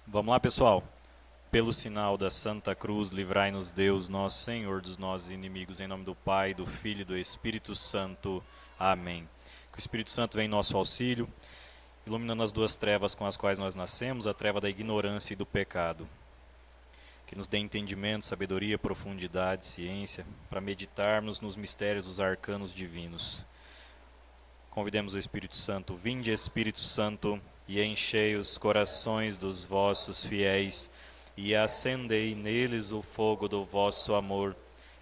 Vamos lá, pessoal. Pelo sinal da Santa Cruz, livrai-nos Deus, nosso Senhor, dos nossos inimigos, em nome do Pai, do Filho e do Espírito Santo. Amém. Que o Espírito Santo venha em nosso auxílio, iluminando as duas trevas com as quais nós nascemos, a treva da ignorância e do pecado. Que nos dê entendimento, sabedoria, profundidade, ciência, para meditarmos nos mistérios dos arcanos divinos. Convidemos o Espírito Santo. Vinde, Espírito Santo, e enchei os corações dos vossos fiéis, e acendei neles o fogo do vosso amor.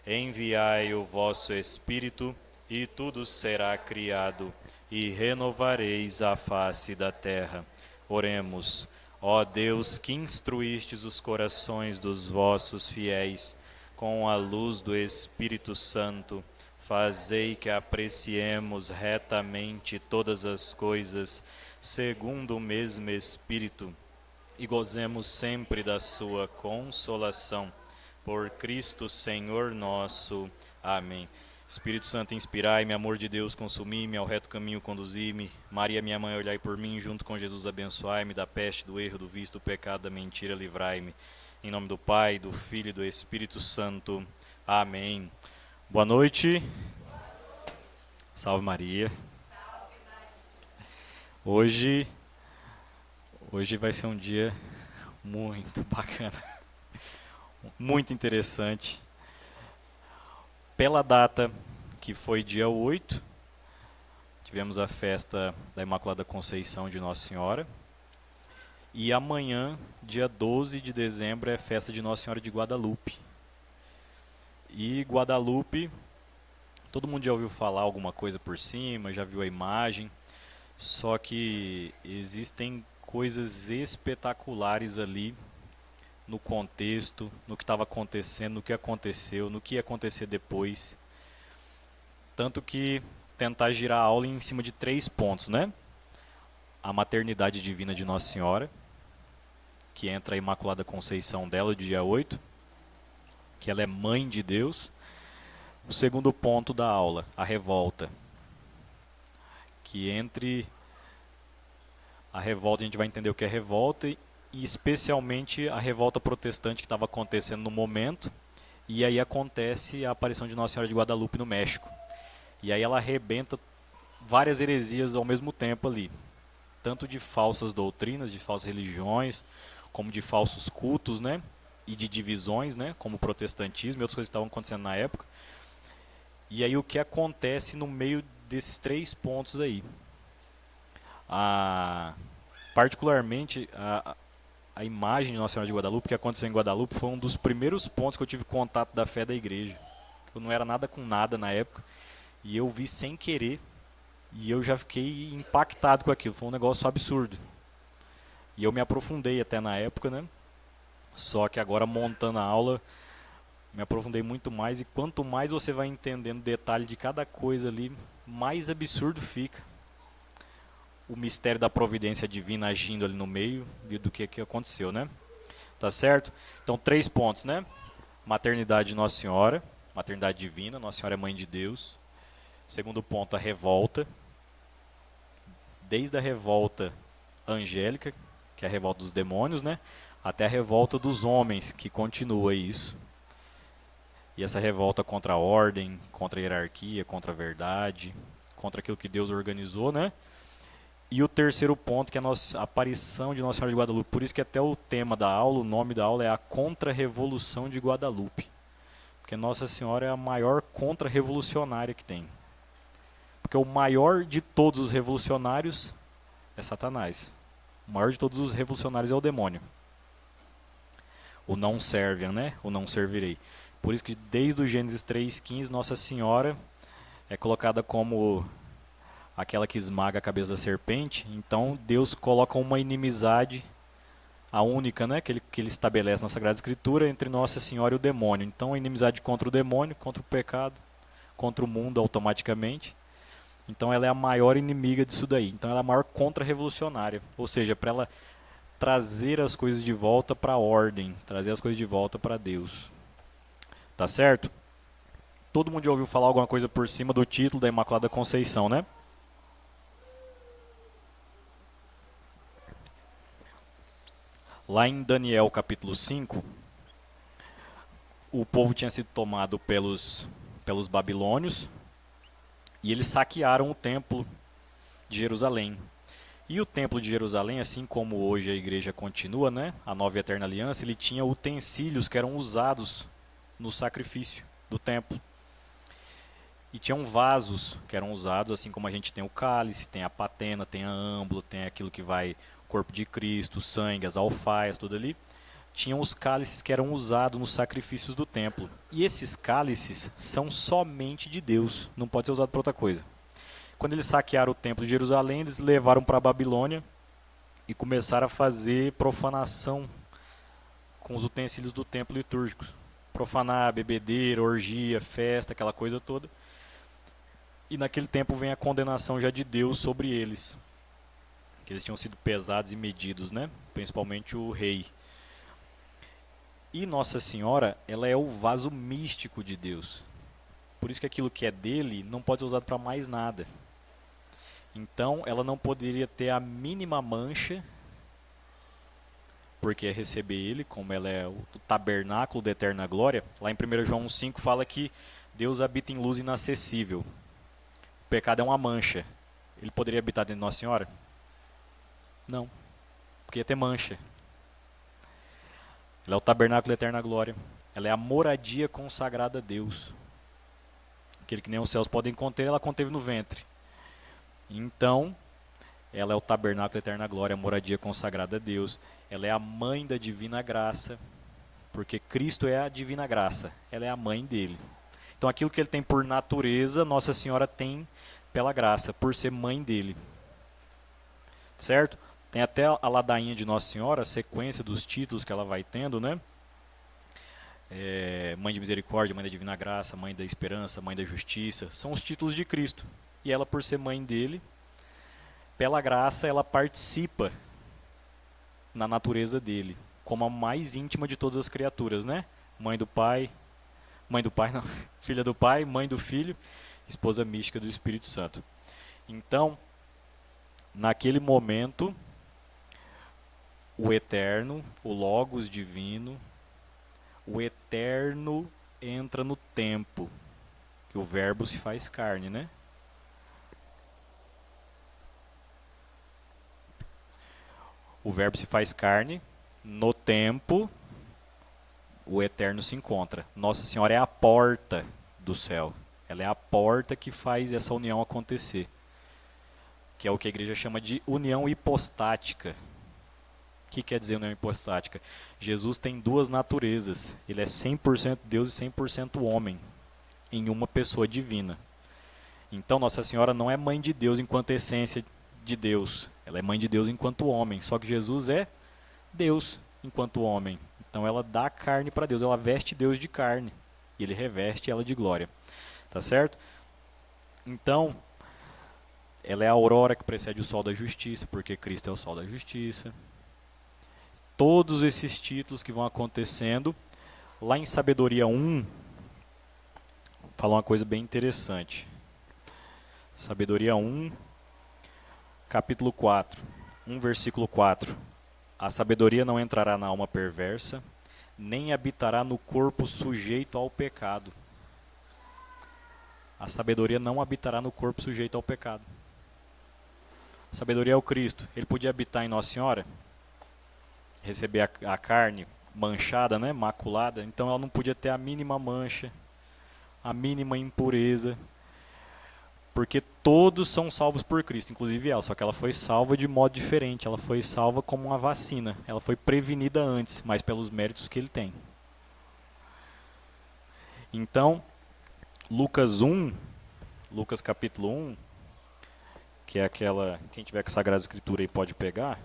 Enviai o vosso Espírito, e tudo será criado, e renovareis a face da terra. Oremos. Ó Deus, que instruístes os corações dos vossos fiéis com a luz do Espírito Santo, fazei que apreciemos retamente todas as coisas, segundo o mesmo Espírito, e gozemos sempre da sua consolação. Por Cristo Senhor nosso. Amém. Espírito Santo, inspirai-me, amor de Deus, consumi-me, ao reto caminho conduzi-me. Maria, minha mãe, olhai por mim, junto com Jesus abençoai-me, da peste, do erro, do vício, do pecado, da mentira, livrai-me. Em nome do Pai, do Filho e do Espírito Santo. Amém. Boa noite. Salve Maria. Hoje vai ser um dia muito bacana, muito interessante. Pela data que foi dia 8, tivemos a festa da Imaculada Conceição de Nossa Senhora. E amanhã, dia 12 de dezembro, é festa de Nossa Senhora de Guadalupe. E Guadalupe, todo mundo já ouviu falar alguma coisa por cima, já viu a imagem, só que existem coisas espetaculares ali no contexto, no que estava acontecendo, no que aconteceu, no que ia acontecer depois. Tanto que tentar girar a aula em cima de 3 pontos, né? A maternidade divina de Nossa Senhora, que entra a Imaculada Conceição dela, dia 8, que ela é mãe de Deus. O segundo ponto da aula, a revolta, que entre a revolta, a gente vai entender o que é revolta, e especialmente a revolta protestante que estava acontecendo no momento, e aí acontece a aparição de Nossa Senhora de Guadalupe no México. E aí ela arrebenta várias heresias ao mesmo tempo ali, tanto de falsas doutrinas, de falsas religiões, como de falsos cultos, né? E de divisões, né? Como o protestantismo e outras coisas que estavam acontecendo na época. E aí o que acontece no meio desses 3 pontos aí? Particularmente, a imagem de Nossa Senhora de Guadalupe, que aconteceu em Guadalupe, foi um dos primeiros pontos que eu tive contato da fé da igreja. Eu não era nada com nada na época, e eu vi sem querer, e eu já fiquei impactado com aquilo. Foi um negócio absurdo. E eu me aprofundei até na época, né? Só que agora, montando a aula, me aprofundei muito mais, e quanto mais você vai entendendo detalhe de cada coisa ali, mais absurdo fica o mistério da providência divina agindo ali no meio do que aconteceu, né? Tá certo? Então, 3 pontos, né? Maternidade de Nossa Senhora, maternidade divina, Nossa Senhora é mãe de Deus. Segundo ponto, a revolta. Desde a revolta angélica, que é a revolta dos demônios, né? Até a revolta dos homens, que continua isso. E essa revolta contra a ordem, contra a hierarquia, contra a verdade, contra aquilo que Deus organizou, né? E o terceiro ponto, que é a aparição de Nossa Senhora de Guadalupe. Por isso que até o tema da aula, o nome da aula é a Contra-Revolução de Guadalupe. Porque Nossa Senhora é a maior contra-revolucionária que tem. Porque o maior de todos os revolucionários é Satanás. O maior de todos os revolucionários é o demônio. O não serve, né? O não servirei. Por isso que desde o Gênesis 3,15, Nossa Senhora é colocada como aquela que esmaga a cabeça da serpente. Então Deus coloca uma inimizade, a única, né, que ele estabelece na Sagrada Escritura, entre Nossa Senhora e o demônio. Então a inimizade contra o demônio, contra o pecado, contra o mundo automaticamente. Então ela é a maior inimiga disso daí. Então ela é a maior contra-revolucionária. Ou seja, para ela trazer as coisas de volta para a ordem, trazer as coisas de volta para Deus. Tá certo? Todo mundo já ouviu falar alguma coisa por cima do título da Imaculada Conceição, né? Lá em Daniel capítulo 5, o povo tinha sido tomado pelos babilônios e eles saquearam o templo de Jerusalém. E o templo de Jerusalém, assim como hoje a igreja continua, né, a nova e eterna aliança, ele tinha utensílios que eram usados no sacrifício do templo. E tinham vasos que eram usados, assim como a gente tem o cálice, tem a patena, tem a âmbulo, tem aquilo que vai o corpo de Cristo, o sangue, as alfaias, tudo ali. Tinham os cálices que eram usados nos sacrifícios do templo. E esses cálices são somente de Deus, não pode ser usado para outra coisa. Quando eles saquearam o templo de Jerusalém, eles levaram para a Babilônia e começaram a fazer profanação com os utensílios do templo litúrgicos. Profanar, bebedeira, orgia, festa, aquela coisa toda. E naquele tempo vem a condenação já de Deus sobre eles. Que eles tinham sido pesados e medidos, né? Principalmente o rei. E Nossa Senhora, ela é o vaso místico de Deus. Por isso que aquilo que é dele não pode ser usado para mais nada. Então, ela não poderia ter a mínima mancha, porque é receber ele, como ela é o tabernáculo da eterna glória. Lá em 1 João 5 fala que Deus habita em luz inacessível. O pecado é uma mancha. Ele poderia habitar dentro de Nossa Senhora? Não, porque ia ter mancha. Ela é o tabernáculo da eterna glória. Ela é a moradia consagrada a Deus. Aquele que nem os céus podem conter, ela conteve no ventre. Então, ela é o tabernáculo da eterna glória, a moradia consagrada a Deus. Ela é a mãe da divina graça, porque Cristo é a divina graça. Ela é a mãe dele. Então, aquilo que ele tem por natureza, Nossa Senhora tem pela graça, por ser mãe dele. Certo? Tem até a ladainha de Nossa Senhora, a sequência dos títulos que ela vai tendo, né? Mãe de misericórdia, mãe da divina graça, mãe da esperança, mãe da justiça. São os títulos de Cristo. E ela, por ser mãe dele, pela graça, ela participa na natureza dele, como a mais íntima de todas as criaturas, né? Mãe do Pai não, filha do Pai, mãe do Filho, esposa mística do Espírito Santo. Então, naquele momento, o Eterno, o Logos Divino, o Eterno entra no tempo, que o Verbo se faz carne, né? O Verbo se faz carne, no tempo, o Eterno se encontra. Nossa Senhora é a porta do céu. Ela é a porta que faz essa união acontecer. Que é o que a igreja chama de união hipostática. O que quer dizer união hipostática? Jesus tem duas naturezas. Ele é 100% Deus e 100% homem, em uma pessoa divina. Então, Nossa Senhora não é mãe de Deus enquanto essência de Deus. Ela é mãe de Deus enquanto homem. Só que Jesus é Deus enquanto homem. Então, ela dá carne para Deus. Ela veste Deus de carne. E ele reveste ela de glória. Tá certo? Então, ela é a aurora que precede o sol da justiça, porque Cristo é o sol da justiça. Todos esses títulos que vão acontecendo. Lá em Sabedoria 1, fala uma coisa bem interessante. Sabedoria 1, capítulo 4, 1 versículo 4. A sabedoria não entrará na alma perversa, nem habitará no corpo sujeito ao pecado. A sabedoria não habitará no corpo sujeito ao pecado. A sabedoria é o Cristo. Ele podia habitar em Nossa Senhora, receber a carne manchada, né, maculada. Então ela não podia ter a mínima mancha, a mínima impureza, porque todos são salvos por Cristo, inclusive ela. Só que ela foi salva de modo diferente. Ela foi salva como uma vacina. Ela foi prevenida antes, mas pelos méritos que ele tem. Então, Lucas capítulo 1, que é aquela, quem tiver com a Sagrada Escritura aí pode pegar.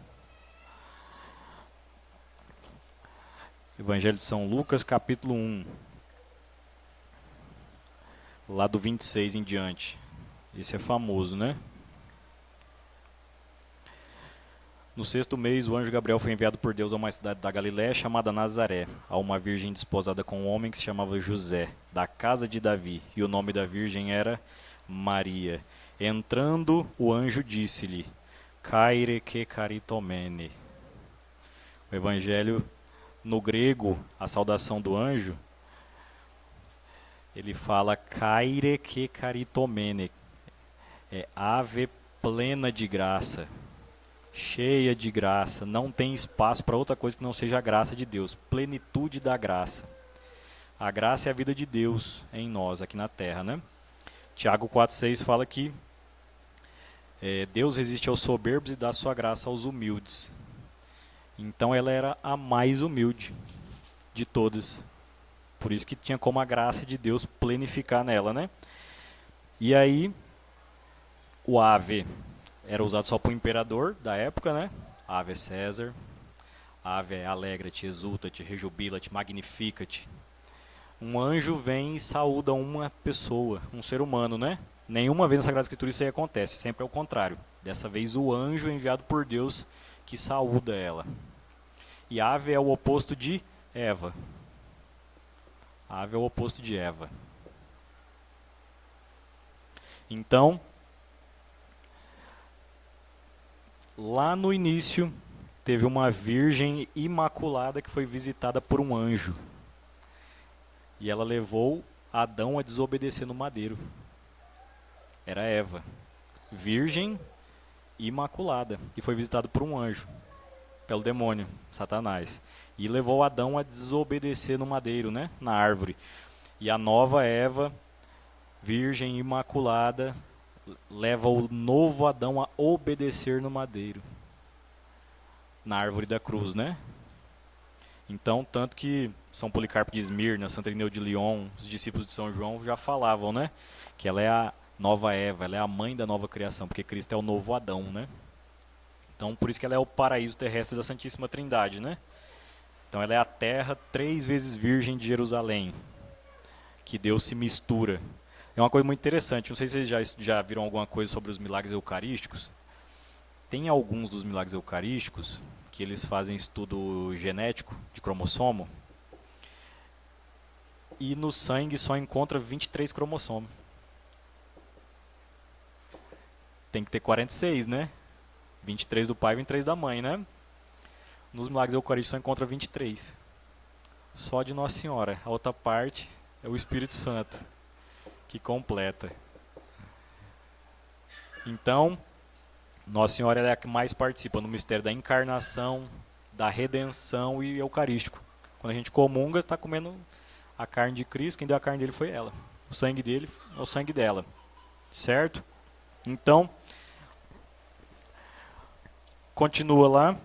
Evangelho de São Lucas, capítulo 1. Lá do 26 em diante. Esse é famoso, né? No 6º mês, o anjo Gabriel foi enviado por Deus a uma cidade da Galiléia chamada Nazaré, a uma virgem desposada com um homem que se chamava José, da casa de Davi, e o nome da virgem era Maria. Entrando, o anjo disse-lhe: Caire que caritomene. O evangelho, no grego, a saudação do anjo, ele fala kaire ke karitomene, é ave plena de graça, cheia de graça, não tem espaço para outra coisa que não seja a graça de Deus, plenitude da graça. A graça é a vida de Deus em nós, aqui na terra, né? Tiago 4,6 fala que Deus resiste aos soberbos e dá sua graça aos humildes. Então ela era a mais humilde de todas. Por isso que tinha como a graça de Deus plenificar nela, né? E aí, o ave era usado só para o imperador da época, né? Ave César. Ave alegra-te, exulta-te, rejubila-te, magnifica-te. Um anjo vem e saúda uma pessoa, um ser humano, né? Nenhuma vez na Sagrada Escritura isso aí acontece, sempre é o contrário. Dessa vez o anjo é enviado por Deus que saúda ela. E ave é o oposto de Eva. Ave é o oposto de Eva. Então, lá no início, teve uma virgem imaculada que foi visitada por um anjo. E ela levou Adão a desobedecer no madeiro. Era Eva, virgem imaculada, e foi visitada por um anjo, pelo demônio, Satanás. E levou Adão a desobedecer no madeiro, né? Na árvore. E a nova Eva, virgem imaculada, leva o novo Adão a obedecer no madeiro, na árvore da cruz, né? Então, tanto que São Policarpo de Esmirna, Santo Irineu de Lyon, os discípulos de São João já falavam, né? Que ela é a nova Eva, ela é a mãe da nova criação, porque Cristo é o novo Adão, né? Então, por isso que ela é o paraíso terrestre da Santíssima Trindade, né? Então, ela é a terra 3 vezes virgem de Jerusalém, que Deus se mistura. É uma coisa muito interessante, não sei se vocês já viram alguma coisa sobre os milagres eucarísticos. Tem alguns dos milagres eucarísticos que eles fazem estudo genético de cromossomo, e no sangue só encontra 23 cromossomos. Tem que ter 46, né? 23 do pai e 23 da mãe, né? Nos milagres eucarísticos só encontra 23. Só de Nossa Senhora. A outra parte é o Espírito Santo, que completa. Então, Nossa Senhora é a que mais participa no mistério da encarnação, da redenção e eucarístico. Quando a gente comunga, está comendo a carne de Cristo, quem deu a carne dele foi ela. O sangue dele é o sangue dela. Certo? Então, continua lá.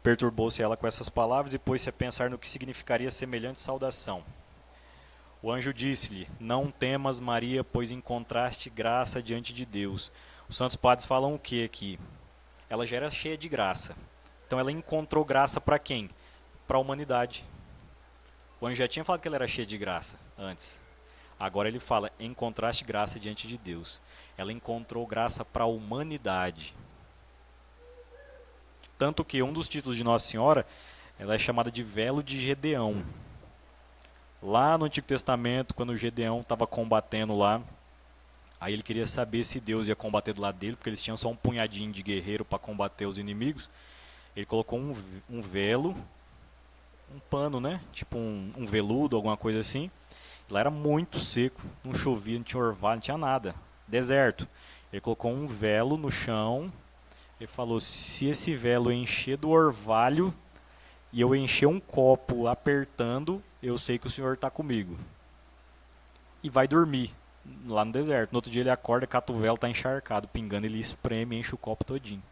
Perturbou-se ela com essas palavras e pôs-se a pensar no que significaria semelhante saudação. O anjo disse-lhe: Não temas, Maria, pois encontraste graça diante de Deus. Os santos padres falam o que aqui? Ela já era cheia de graça. Então ela encontrou graça para quem? Para a humanidade. O anjo já tinha falado que ela era cheia de graça antes. Agora ele fala: encontraste graça diante de Deus. Ela encontrou graça para a humanidade. Tanto que um dos títulos de Nossa Senhora, ela é chamada de Velo de Gedeão. Lá no Antigo Testamento, quando o Gedeão estava combatendo lá, aí ele queria saber se Deus ia combater do lado dele, porque eles tinham só um punhadinho de guerreiro para combater os inimigos. Ele colocou um velo, um pano, né? Tipo um veludo, alguma coisa assim. Lá era muito seco, não chovia, não tinha orvalho, não tinha nada. Deserto. Ele colocou um velo no chão. Ele falou: se esse velo encher do orvalho e eu encher um copo apertando, eu sei que o Senhor está comigo. E vai dormir lá no deserto. No outro dia ele acorda, cata o velo, está encharcado, pingando, ele espreme e enche o copo todinho.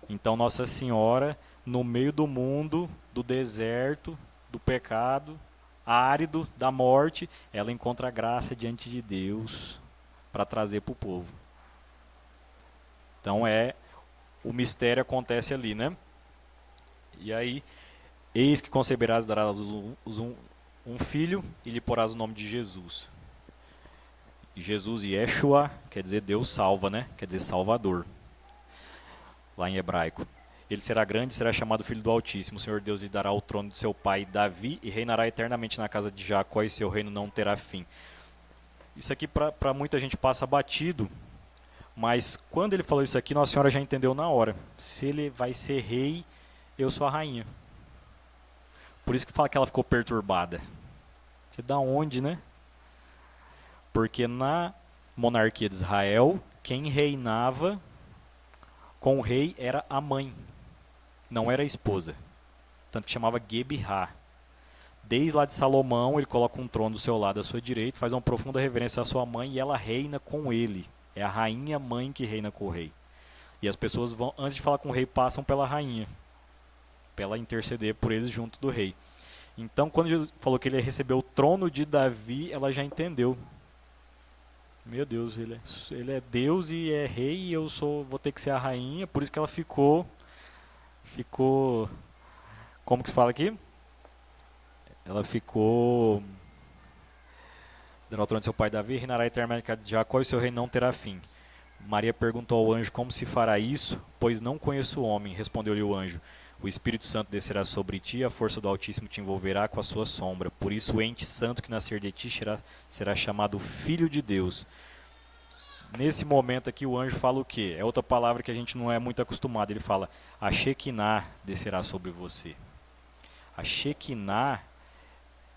Então Nossa Senhora, no meio do mundo, do deserto, do pecado, árido, da morte, ela encontra a graça diante de Deus para trazer para o povo. Então o mistério acontece ali, né? E aí, eis que conceberás e darás um filho e lhe porás o nome de Jesus. E Jesus, Yeshua, quer dizer Deus salva, né? Quer dizer Salvador, lá em hebraico. Ele será grande e será chamado Filho do Altíssimo. O Senhor Deus lhe dará o trono de seu pai Davi e reinará eternamente na casa de Jacó e seu reino não terá fim. Isso aqui para muita gente passa batido, mas quando ele falou isso aqui, Nossa Senhora já entendeu na hora. Se ele vai ser rei eu sou a rainha. Por isso que fala que ela ficou perturbada. Que da onde, né? Porque na monarquia de Israel, quem reinava com o rei era a mãe, não era a esposa. Tanto que chamava Gebirá. Desde lá de Salomão, ele coloca um trono do seu lado à sua direita, faz uma profunda reverência à sua mãe e ela reina com ele. É a rainha mãe que reina com o rei. E as pessoas vão, antes de falar com o rei, passam pela rainha, para ela interceder por eles junto do rei. Então, quando Jesus falou que ele recebeu o trono de Davi, ela já entendeu. Meu Deus, ele é Deus e é rei e eu vou ter que ser a rainha. Por isso que ela ficou, como que se fala aqui? Ela ficou, dará o trono de seu pai Davi, reinará eternamente de Jacó e o seu reino não terá fim. Maria perguntou ao anjo como se fará isso, pois não conheço o homem. Respondeu-lhe o anjo, o Espírito Santo descerá sobre ti, a força do Altíssimo te envolverá com a sua sombra. Por isso o ente santo que nascer de ti será chamado Filho de Deus. Nesse momento aqui o anjo fala o quê? É outra palavra que a gente não é muito acostumado. Ele fala, a Shekinah descerá sobre você. A Shekinah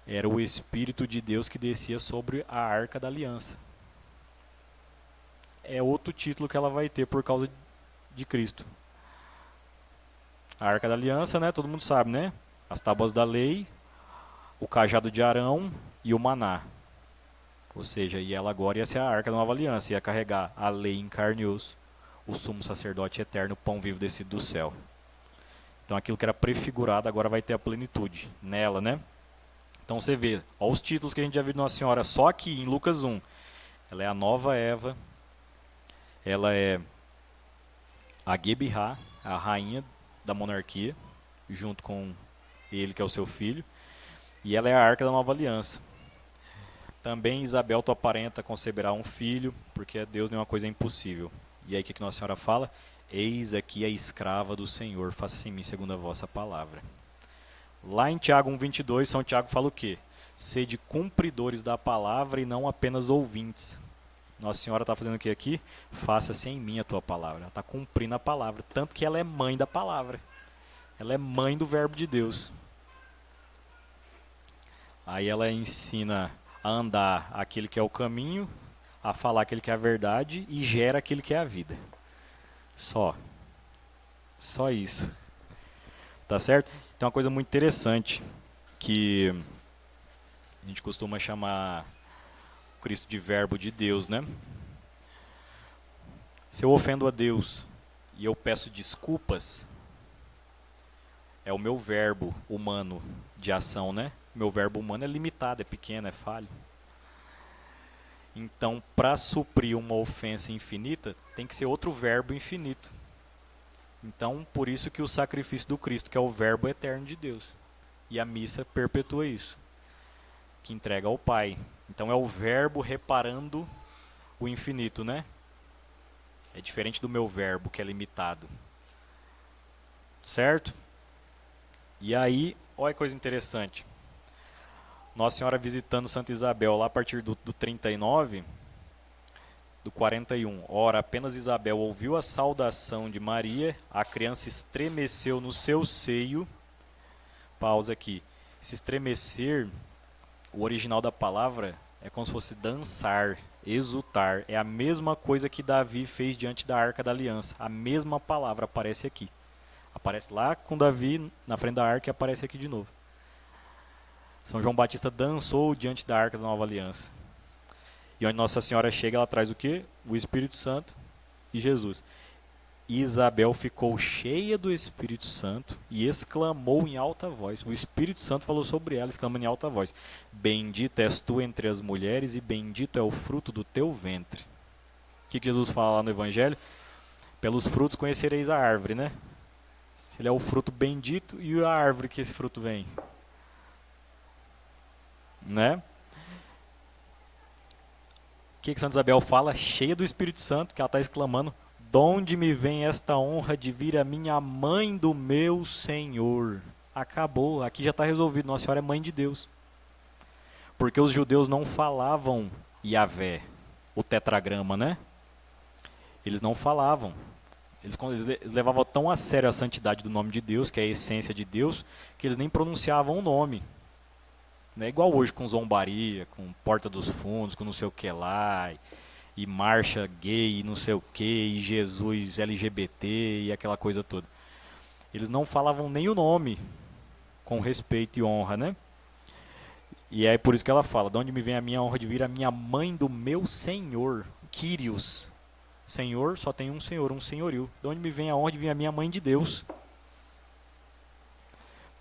era o Espírito de Deus que descia sobre a Arca da Aliança. É outro título que ela vai ter por causa de Cristo. A Arca da Aliança, né? Todo mundo sabe, né? As tábuas da lei, o cajado de Arão e o maná. Ou seja, e ela agora ia ser a Arca da Nova Aliança, ia carregar a lei em carne e osso, o sumo sacerdote eterno, o pão vivo descido do céu. Então aquilo que era prefigurado agora vai ter a plenitude nela, né? Então você vê, olha os títulos que a gente já viu de Nossa Senhora só aqui em Lucas 1. Ela é a nova Eva, ela é a Gebirá, a rainha da monarquia, junto com ele que é o seu filho, e ela é a Arca da Nova Aliança. Também Isabel, tua parenta, conceberá um filho, porque a Deus nenhuma coisa é impossível. E aí o que Nossa Senhora fala? Eis aqui a escrava do Senhor, faça-se em mim segundo a vossa palavra. Lá em Tiago 1,22, São Tiago fala o quê? Sede cumpridores da palavra e não apenas ouvintes. Nossa Senhora está fazendo o que aqui? Faça-se em mim a tua palavra. Ela está cumprindo a palavra, tanto que ela é mãe da palavra. Ela é mãe do verbo de Deus. Aí ela ensina a andar aquele que é o caminho, a falar aquele que é a verdade e gera aquele que é a vida. Só isso. Tá certo? Então uma coisa muito interessante que a gente costuma chamar Cristo de verbo de Deus, né? Se eu ofendo a Deus e eu peço desculpas, é o meu verbo humano de ação, né? Meu verbo humano é limitado, é pequeno, é falho. Então, para suprir uma ofensa infinita, tem que ser outro verbo infinito. Então, por isso que o sacrifício do Cristo, que é o verbo eterno de Deus. E a missa perpetua isso, que entrega ao Pai. Então é o verbo reparando o infinito, né? É diferente do meu verbo, que é limitado. Certo? E aí, olha que coisa interessante. Nossa Senhora visitando Santa Isabel, lá a partir do 39, do 41. Ora, apenas Isabel ouviu a saudação de Maria, a criança estremeceu no seu seio. Pausa aqui. Se estremecer, o original da palavra é como se fosse dançar, exultar. É a mesma coisa que Davi fez diante da Arca da Aliança. A mesma palavra aparece aqui. Aparece lá com Davi na frente da arca e aparece aqui de novo. São João Batista dançou diante da Arca da Nova Aliança. E onde Nossa Senhora chega, ela traz o quê? O Espírito Santo e Jesus. E Isabel ficou cheia do Espírito Santo e exclamou em alta voz. O Espírito Santo falou sobre ela, exclamando em alta voz: Bendita és tu entre as mulheres e bendito é o fruto do teu ventre. O que Jesus fala lá no Evangelho? Pelos frutos conhecereis a árvore, né? Ele é o fruto bendito e a árvore que esse fruto vem. Né? O que Santa Isabel fala? Cheia do Espírito Santo, que ela está exclamando: de onde me vem esta honra de vir a minha mãe do meu Senhor? Acabou, aqui já está resolvido. Nossa Senhora é mãe de Deus. Porque os judeus não falavam Yahvé, o tetragrama, né? Eles não falavam. Eles levavam tão a sério a santidade do nome de Deus, que é a essência de Deus, que eles nem pronunciavam o nome. Não é igual hoje com zombaria, com Porta dos Fundos, com não sei o que lá, e marcha gay, e não sei o que, e Jesus LGBT e aquela coisa toda. Eles não falavam nem o nome com respeito e honra, né? E é por isso que ela fala: de onde me vem a minha honra de vir a minha mãe do meu Senhor, Kyrios. Senhor, só tem um Senhor, um senhorio. De onde me vem a honra de vir a minha mãe de Deus?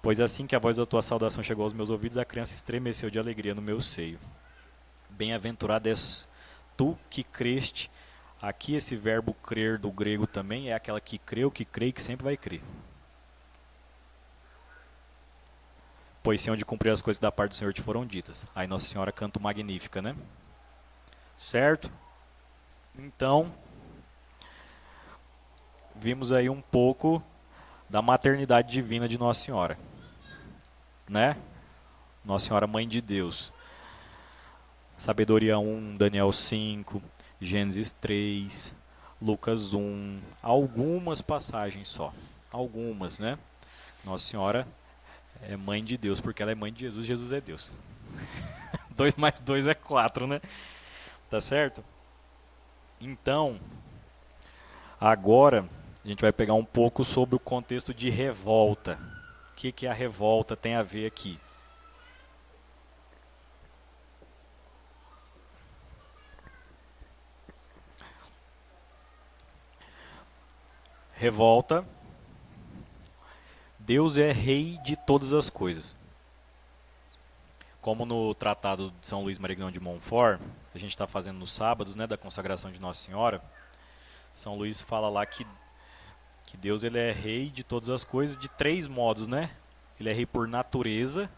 Pois assim que a voz da tua saudação chegou aos meus ouvidos, a criança estremeceu de alegria no meu seio. Bem-aventurado és tu que creste. Aqui esse verbo crer do grego também é aquela que creu, que crê e que sempre vai crer. Pois se onde cumprir as coisas da parte do Senhor te foram ditas. Aí Nossa Senhora canta o Magnífica, né? Certo? Então, vimos aí um pouco da maternidade divina de Nossa Senhora, né? Nossa Senhora Mãe de Deus. Sabedoria 1, Daniel 5, Gênesis 3, Lucas 1, algumas passagens só, algumas, né? Nossa Senhora é Mãe de Deus, porque ela é Mãe de Jesus, Jesus é Deus. 2 mais 2 é 4, né? Tá certo? Então, agora a gente vai pegar um pouco sobre o contexto de revolta. O que a revolta tem a ver aqui? Revolta. Deus é rei de todas as coisas. Como no Tratado de São Luís Maria de Montfort, a gente está fazendo nos sábados, né, da consagração de Nossa Senhora, São Luís fala lá que Deus ele é rei de todas as coisas de 3 modos, né? Ele é rei por natureza,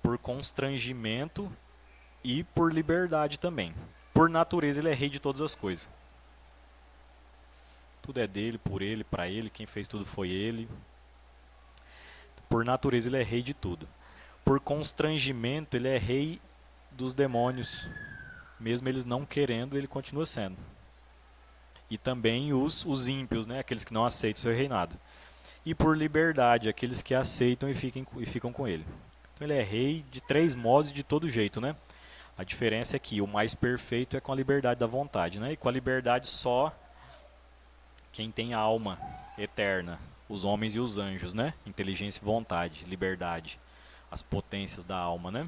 por constrangimento e por liberdade também. Por natureza ele é rei de todas as coisas. Tudo é dele, por ele, para ele, quem fez tudo foi ele. Por natureza ele é rei de tudo. Por constrangimento ele é rei dos demônios. Mesmo eles não querendo, ele continua sendo. E também os ímpios, né? Aqueles que não aceitam o seu reinado. E por liberdade, aqueles que aceitam e ficam com ele. Então ele é rei de 3 modos e de todo jeito, né? A diferença é que o mais perfeito é com a liberdade da vontade, né? E com a liberdade só quem tem alma eterna, os homens e os anjos, né? Inteligência e vontade, liberdade, as potências da alma, né?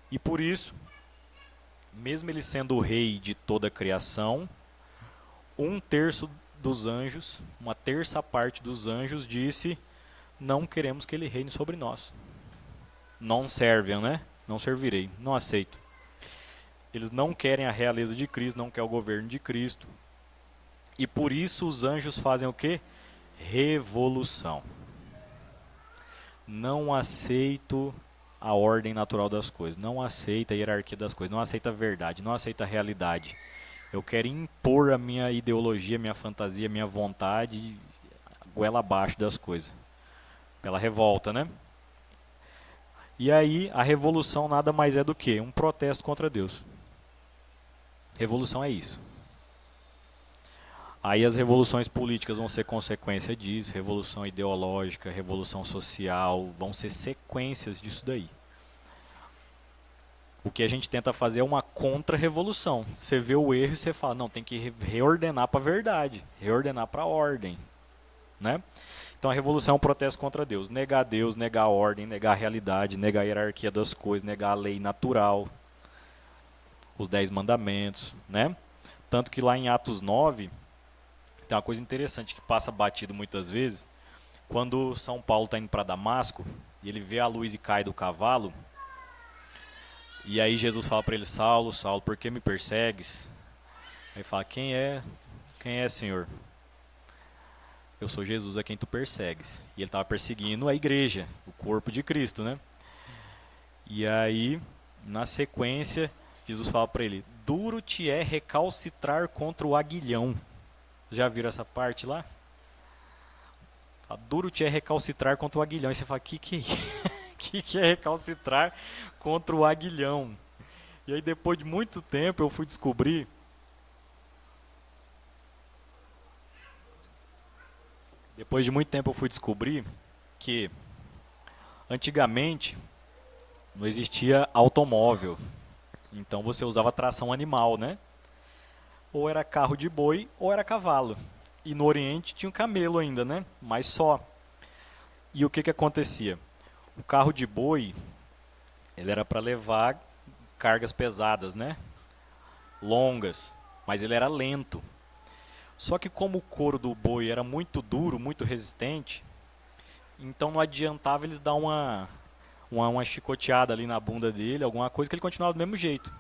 E por isso, mesmo ele sendo o rei de toda a criação, 1/3 dos anjos, 1/3 parte dos anjos disse: não queremos que ele reine sobre nós. Não servem, né? Não servirei, não aceito. Eles não querem a realeza de Cristo, não querem o governo de Cristo. E por isso os anjos fazem o quê? Revolução. Não aceito a ordem natural das coisas, não aceita a hierarquia das coisas, não aceita a verdade, não aceita a realidade. Eu quero impor a minha ideologia, minha fantasia, minha vontade, goela abaixo das coisas. Pela revolta, né? E aí a revolução nada mais é do que um protesto contra Deus. Revolução é isso. Aí as revoluções políticas vão ser consequência disso, revolução ideológica, revolução social, vão ser sequências disso daí. O que a gente tenta fazer é uma contra-revolução. Você vê o erro e você fala, não, tem que reordenar para a verdade, reordenar para a ordem, né? Então a revolução é um protesto contra Deus, negar a ordem, negar a realidade, negar a hierarquia das coisas, negar a lei natural, os 10 mandamentos, né? Tanto que lá em Atos 9, tem uma coisa interessante que passa batido muitas vezes. Quando São Paulo está indo para Damasco, e ele vê a luz e cai do cavalo, e aí Jesus fala para ele: Saulo, Saulo, por que me persegues? Aí ele fala: quem é, Senhor? Eu sou Jesus a quem tu persegues. E ele estava perseguindo a igreja, o corpo de Cristo, né? E aí, na sequência, Jesus fala para ele: duro te é recalcitrar contra o aguilhão. Já viram essa parte lá? Duro te é recalcitrar contra o aguilhão. E você fala: que é recalcitrar contra o aguilhão? E aí depois de muito tempo eu fui descobrir Depois de muito tempo eu fui descobrir que antigamente não existia automóvel. Então você usava tração animal, né? Ou era carro de boi ou era cavalo. E no Oriente tinha um camelo ainda, né? Mas só. E o que que acontecia? O carro de boi, ele era para levar cargas pesadas, né? Longas, mas ele era lento. Só que como o couro do boi era muito duro, muito resistente, então não adiantava eles dar uma chicoteada ali na bunda dele, alguma coisa, que ele continuava do mesmo jeito.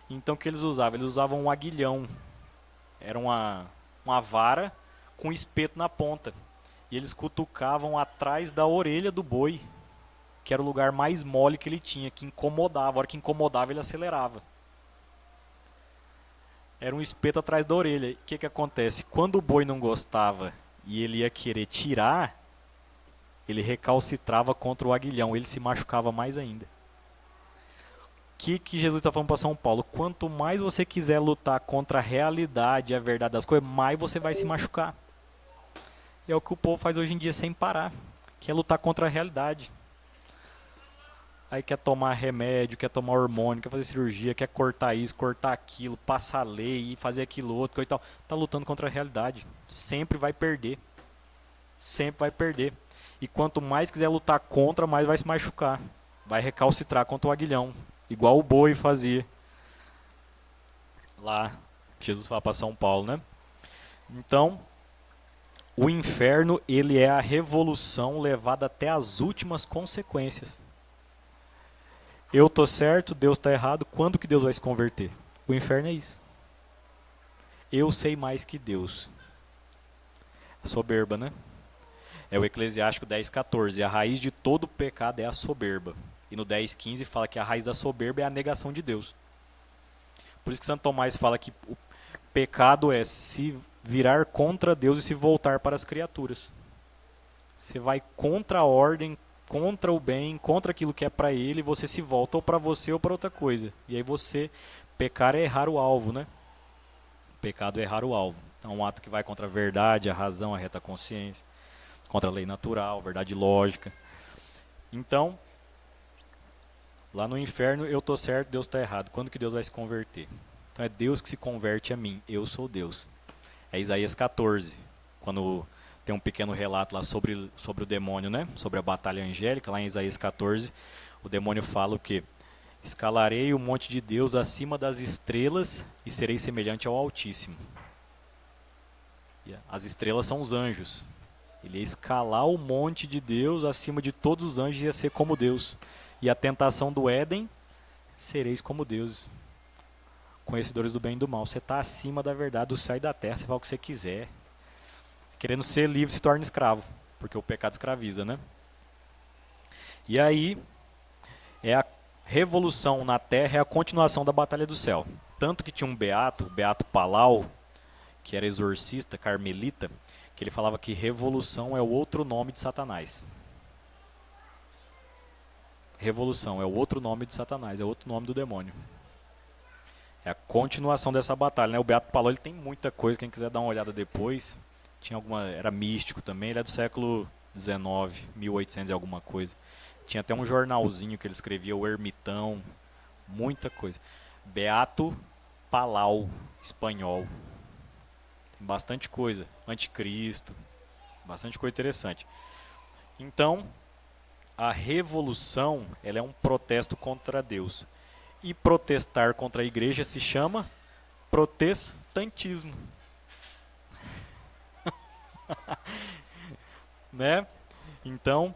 Então o que eles usavam? Eles usavam um aguilhão. Era uma vara com espeto na ponta. E eles cutucavam atrás da orelha do boi, que era o lugar mais mole que ele tinha, que incomodava. A hora que incomodava, ele acelerava. Era um espeto atrás da orelha. O que que acontece? Quando o boi não gostava e ele ia querer tirar, ele recalcitrava contra o aguilhão, ele se machucava mais ainda. O que Jesus está falando para São Paulo? Quanto mais você quiser lutar contra a realidade, a verdade das coisas, mais você vai se machucar. E é o que o povo faz hoje em dia sem parar, que é lutar contra a realidade. Aí quer tomar remédio, quer tomar hormônio, quer fazer cirurgia, quer cortar isso, cortar aquilo, passar lei e fazer aquilo outro, coisa e tal. Está lutando contra a realidade. Sempre vai perder. Sempre vai perder. E quanto mais quiser lutar contra, mais vai se machucar. Vai recalcitrar contra o aguilhão. Igual o boi fazia. Lá, que Jesus fala para São Paulo, né? Então, o inferno, ele é a revolução levada até as últimas consequências. Eu tô certo, Deus está errado, quando que Deus vai se converter? O inferno é isso. Eu sei mais que Deus. A soberba, né? É o Eclesiástico 10:14. A raiz de todo pecado é a soberba. E no 10:15 fala que a raiz da soberba é a negação de Deus. Por isso que Santo Tomás fala que o pecado é se virar contra Deus e se voltar para as criaturas. Você vai contra a ordem, contra o bem, contra aquilo que é para ele, e você se volta ou para você ou para outra coisa. E aí você, pecar é errar o alvo, né? Pecado é errar o alvo. Então é um ato que vai contra a verdade, a razão, a reta consciência, contra a lei natural, verdade lógica. Então, lá no inferno eu estou certo, Deus está errado. Quando que Deus vai se converter? Então é Deus que se converte a mim, eu sou Deus. É Isaías 14, quando tem um pequeno relato lá sobre o demônio, né? Sobre a batalha angélica, lá em Isaías 14, o demônio fala o quê? Escalarei o monte de Deus acima das estrelas e serei semelhante ao Altíssimo. As estrelas são os anjos. Ele ia escalar o monte de Deus acima de todos os anjos e ia ser como Deus. E a tentação do Éden, sereis como deuses, conhecedores do bem e do mal. Você está acima da verdade, do céu e da terra, você fala o que você quiser. Querendo ser livre, se torna escravo, porque o pecado escraviza, né? E aí, é a revolução na terra, é a continuação da batalha do céu. Tanto que tinha um beato, o Beato Palau, que era exorcista, carmelita, que ele falava que revolução é o outro nome de Satanás. Revolução é o outro nome de Satanás, é o outro nome do demônio. É a continuação dessa batalha, né? O Beato Palau, ele tem muita coisa, quem quiser dar uma olhada depois. Era místico também, ele é do século XIX, 1800 e alguma coisa. Tinha até um jornalzinho que ele escrevia, o Ermitão, muita coisa. Beato Palau, espanhol. Tem bastante coisa, anticristo, bastante coisa interessante. Então, a revolução, ela é um protesto contra Deus. E protestar contra a igreja se chama protestantismo. Né? Então,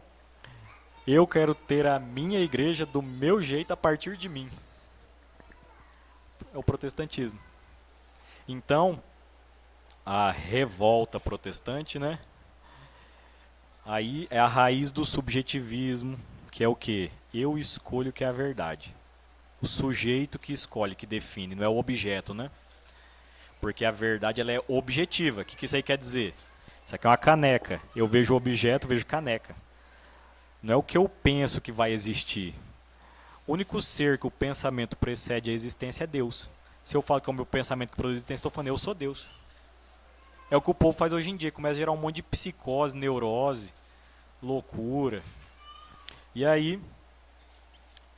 eu quero ter a minha igreja do meu jeito a partir de mim. É o protestantismo. Então, a revolta protestante, né? Aí é a raiz do subjetivismo, que é o quê? Eu escolho o que é a verdade. O sujeito que escolhe, que define, não é o objeto, né? Porque a verdade, ela é objetiva. O que isso aí quer dizer? Isso aqui é uma caneca. Eu vejo o objeto, vejo caneca. Não é o que eu penso que vai existir. O único ser que o pensamento precede a existência é Deus. Se eu falo que é o meu pensamento que produz a existência, estou falando, eu sou Deus. É o que o povo faz hoje em dia, começa a gerar um monte de psicose, neurose, loucura. E aí,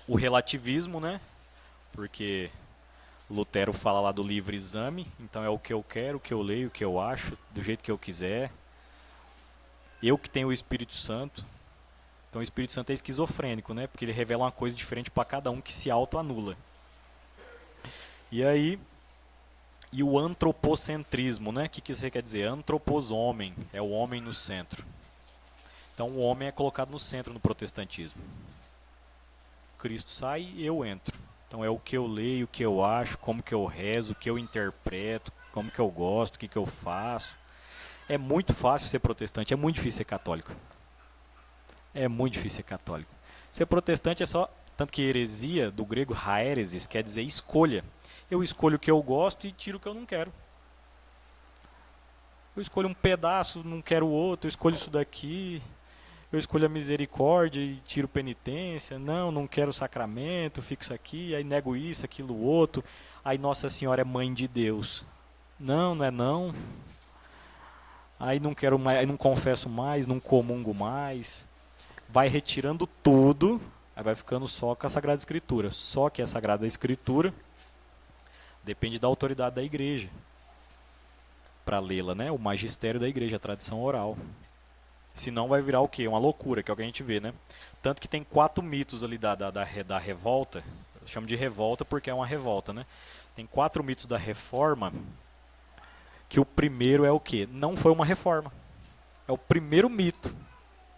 o relativismo, né? Porque Lutero fala lá do livre exame, então é o que eu quero, o que eu leio, o que eu acho, do jeito que eu quiser. Eu que tenho o Espírito Santo. Então o Espírito Santo é esquizofrênico, né? Porque ele revela uma coisa diferente para cada um que se autoanula. E aí, e o antropocentrismo, né? O que isso quer dizer? Antropos, homem, é o homem no centro. Então o homem é colocado no centro no protestantismo. Cristo sai e eu entro. Então é o que eu leio, o que eu acho, como que eu rezo, o que eu interpreto, como que eu gosto, o que eu faço. É muito fácil ser protestante, é muito difícil ser católico. É muito difícil ser católico. Ser protestante é só... Tanto que heresia, do grego haeresis, quer dizer escolha. Eu escolho o que eu gosto e tiro o que eu não quero. Eu escolho um pedaço, não quero o outro, eu escolho isso daqui... Eu escolho a misericórdia e tiro penitência. Não quero o sacramento, fico isso aqui, aí nego isso, aquilo, outro. Aí Nossa Senhora é mãe de Deus. Não é não. Aí não quero mais, aí não confesso mais, não comungo mais. Vai retirando tudo, aí vai ficando só com a Sagrada Escritura. Só que a Sagrada Escritura depende da autoridade da igreja para lê-la, né? O magistério da igreja, a tradição oral. Senão vai virar o quê? Uma loucura, que é o que a gente vê, né? Tanto que tem 4 mitos ali da revolta. Eu chamo de revolta porque é uma revolta, né? Tem 4 mitos da reforma, que o primeiro é o quê? Não foi uma reforma. É o primeiro mito.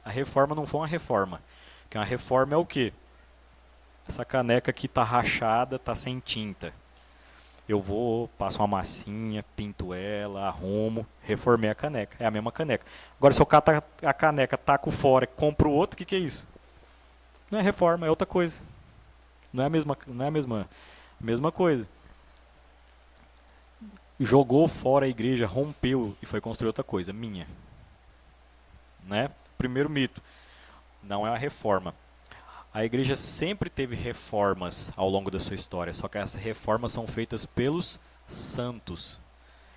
A reforma não foi uma reforma. Porque uma reforma é o quê? Essa caneca aqui tá rachada, tá sem tinta. Eu vou, passo uma massinha, pinto ela, arrumo, reformei a caneca. É a mesma caneca. Agora, se eu cato a caneca, taco fora, compro outro, o que é isso? Não é reforma, é outra coisa. Não é a mesma coisa. Jogou fora a igreja, rompeu e foi construir outra coisa, minha. Né? Primeiro mito, não é a reforma. A igreja sempre teve reformas ao longo da sua história, só que essas reformas são feitas pelos santos.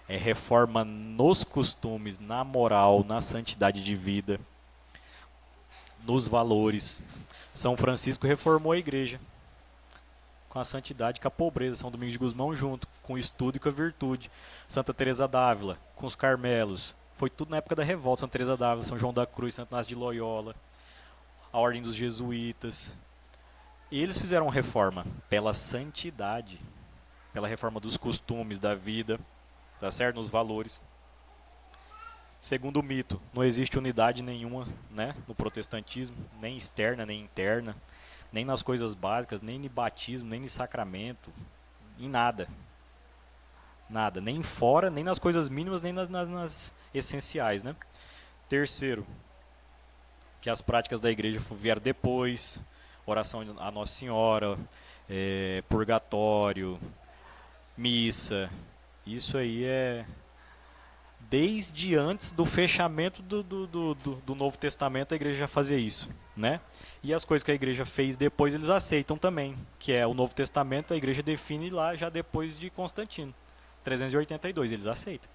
É reforma nos costumes, na moral, na santidade de vida, nos valores. São Francisco reformou a igreja com a santidade e com a pobreza. São Domingos de Gusmão junto, com o estudo e com a virtude. Santa Teresa d'Ávila, com os Carmelos. Foi tudo na época da revolta. Santa Teresa d'Ávila, São João da Cruz, Santo Inácio de Loyola, a Ordem dos Jesuítas. E eles fizeram reforma pela santidade, pela reforma dos costumes, da vida, tá certo? Nos valores. Segundo o mito, não existe unidade nenhuma, né, no protestantismo, nem externa, nem interna, nem nas coisas básicas, nem no batismo, nem no sacramento, em nada. Nada, nem fora, nem nas coisas mínimas, nem nas essenciais, né? Terceiro, que as práticas da igreja vieram depois, oração a Nossa Senhora, purgatório, missa. Isso aí é desde antes do fechamento do Novo Testamento, a igreja já fazia isso, né? E as coisas que a igreja fez depois eles aceitam também, que é o Novo Testamento, a igreja define lá já depois de Constantino, 382, eles aceitam.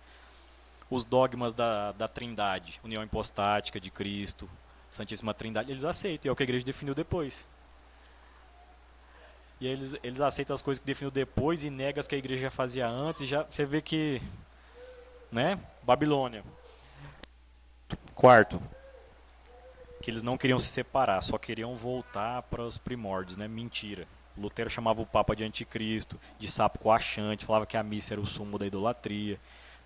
Os dogmas da Trindade, união hipostática de Cristo, Santíssima Trindade, eles aceitam, e é o que a igreja definiu depois. E eles aceitam as coisas que definiu depois e negam as que a igreja já fazia antes, e já você vê que, né? Babilônia. Quarto, que eles não queriam se separar, só queriam voltar para os primórdios, né? Mentira. Lutero chamava o Papa de anticristo, de sapo coaxante, falava que a missa era o sumo da idolatria.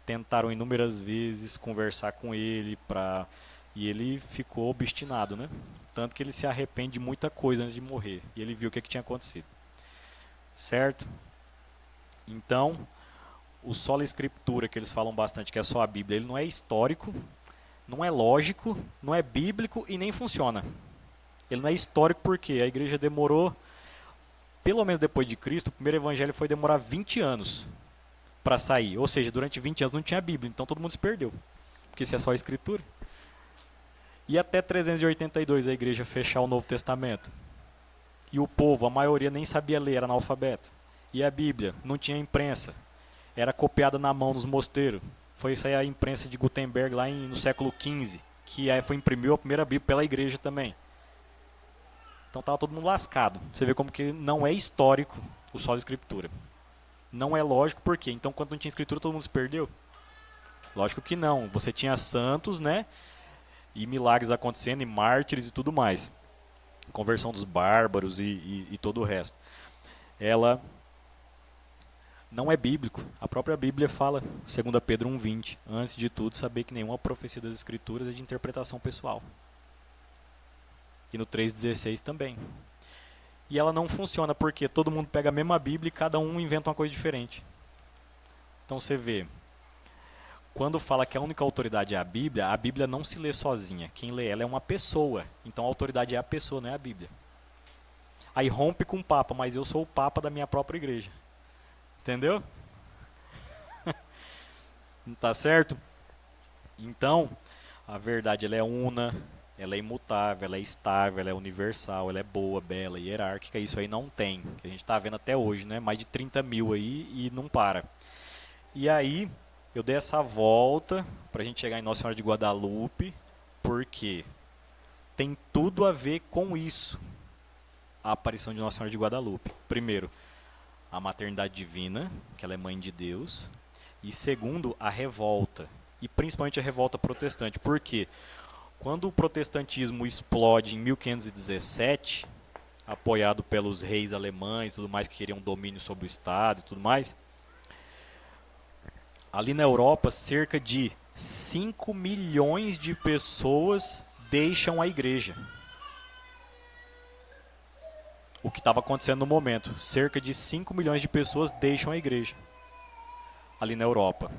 Tentaram inúmeras vezes conversar com ele e ele ficou obstinado, né? Tanto que ele se arrepende de muita coisa antes de morrer. E ele viu o que tinha acontecido. Certo? Então, o sola escritura, que eles falam bastante, que é só a Bíblia, ele não é histórico, não é lógico, não é bíblico e nem funciona. Ele não é histórico porque a igreja demorou, pelo menos depois de Cristo, o primeiro evangelho foi demorar 20 anos para sair. Ou seja, durante 20 anos não tinha Bíblia, então todo mundo se perdeu. Porque se é só a escritura. E até 382 a igreja fechar o Novo Testamento. E o povo, a maioria nem sabia ler, era analfabeto. E a Bíblia não tinha imprensa. Era copiada na mão nos mosteiros. Foi sair a imprensa de Gutenberg lá no século XV, que foi imprimiu a primeira Bíblia pela igreja também. Então estava todo mundo lascado. Você vê como que não é histórico o solo escritura. Não é lógico, por quê? Então quando não tinha escritura todo mundo se perdeu? Lógico que não. Você tinha santos, né? E milagres acontecendo, e mártires e tudo mais. Conversão dos bárbaros e todo o resto. Ela não é bíblico. A própria Bíblia fala, 2 Pedro 1,20, antes de tudo, saber que nenhuma profecia das Escrituras é de interpretação pessoal. E no 3,16 também. E ela não funciona porque todo mundo pega a mesma Bíblia e cada um inventa uma coisa diferente. Então você vê, quando fala que a única autoridade é a Bíblia não se lê sozinha. Quem lê ela é uma pessoa. Então a autoridade é a pessoa, não é a Bíblia. Aí rompe com o Papa, mas eu sou o Papa da minha própria igreja. Entendeu? Não tá certo? Então, a verdade ela é una, ela é imutável, ela é estável, ela é universal, ela é boa, bela, hierárquica. Isso aí não tem, que a gente está vendo até hoje, né? Mais de 30 mil aí e não para. E aí, eu dei essa volta para a gente chegar em Nossa Senhora de Guadalupe, porque tem tudo a ver com isso, a aparição de Nossa Senhora de Guadalupe. Primeiro, a maternidade divina, que ela é mãe de Deus. E segundo, a revolta. E principalmente a revolta protestante. Por quê? Quando o protestantismo explode em 1517, apoiado pelos reis alemães, tudo mais que queriam domínio sobre o Estado e tudo mais, ali na Europa, cerca de 5 milhões de pessoas deixam a igreja. O que estava acontecendo no momento. Cerca de 5 milhões de pessoas deixam a igreja. Ali na Europa.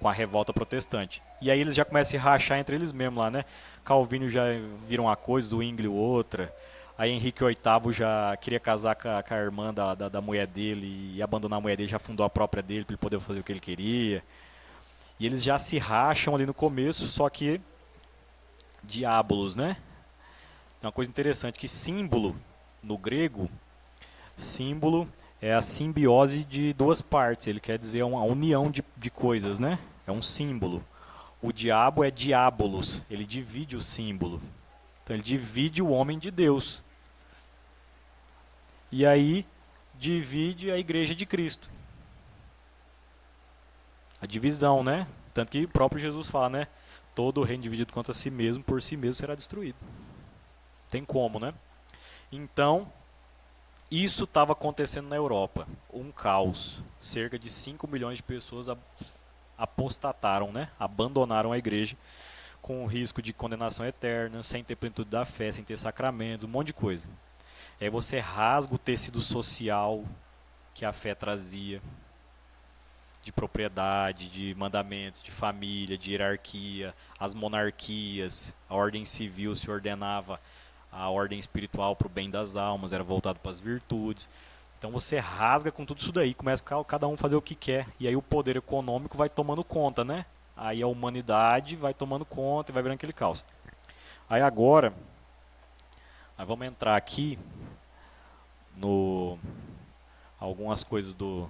Com a revolta protestante. E aí eles já começam a se rachar entre eles mesmos lá, né? Calvino já viram uma coisa, Zwingli outra. Aí Henrique VIII já queria casar com a irmã da mulher dele e abandonar a mulher dele, já fundou a própria dele para ele poder fazer o que ele queria. E eles já se racham ali no começo, só que diabolos, né? Tem uma coisa interessante, que símbolo, no grego, símbolo é a simbiose de duas partes. Ele quer dizer uma união de coisas, né? É um símbolo. O diabo é diabolos, ele divide o símbolo. Então ele divide o homem de Deus. E aí divide a igreja de Cristo. A divisão, né? Tanto que o próprio Jesus fala, né? Todo reino dividido contra si mesmo, por si mesmo será destruído. Tem como, né? Então, isso estava acontecendo na Europa. Um caos. Cerca de 5 milhões de pessoas apostataram, né? Abandonaram a igreja com o risco de condenação eterna, sem ter plenitude da fé, sem ter sacramentos, um monte de coisa. Aí você rasga o tecido social que a fé trazia, de propriedade, de mandamentos, de família, de hierarquia, as monarquias, a ordem civil se ordenava a ordem espiritual para o bem das almas, era voltado para as virtudes. Então você rasga com tudo isso daí, começa cada um fazer o que quer, e aí o poder econômico vai tomando conta, né? Aí a humanidade vai tomando conta e vai virando aquele caos. Aí agora, nós vamos entrar aqui no algumas coisas do...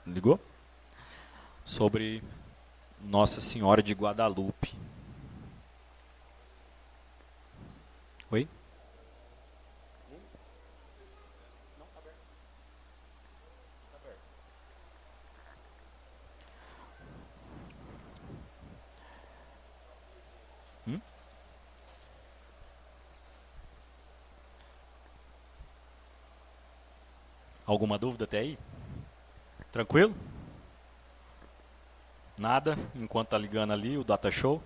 Ligou? Sobre Nossa Senhora de Guadalupe. Oi? Não, tá aberto. Tá aberto. Hum? Alguma dúvida até aí? Tranquilo? Nada, enquanto tá ligando ali o data show.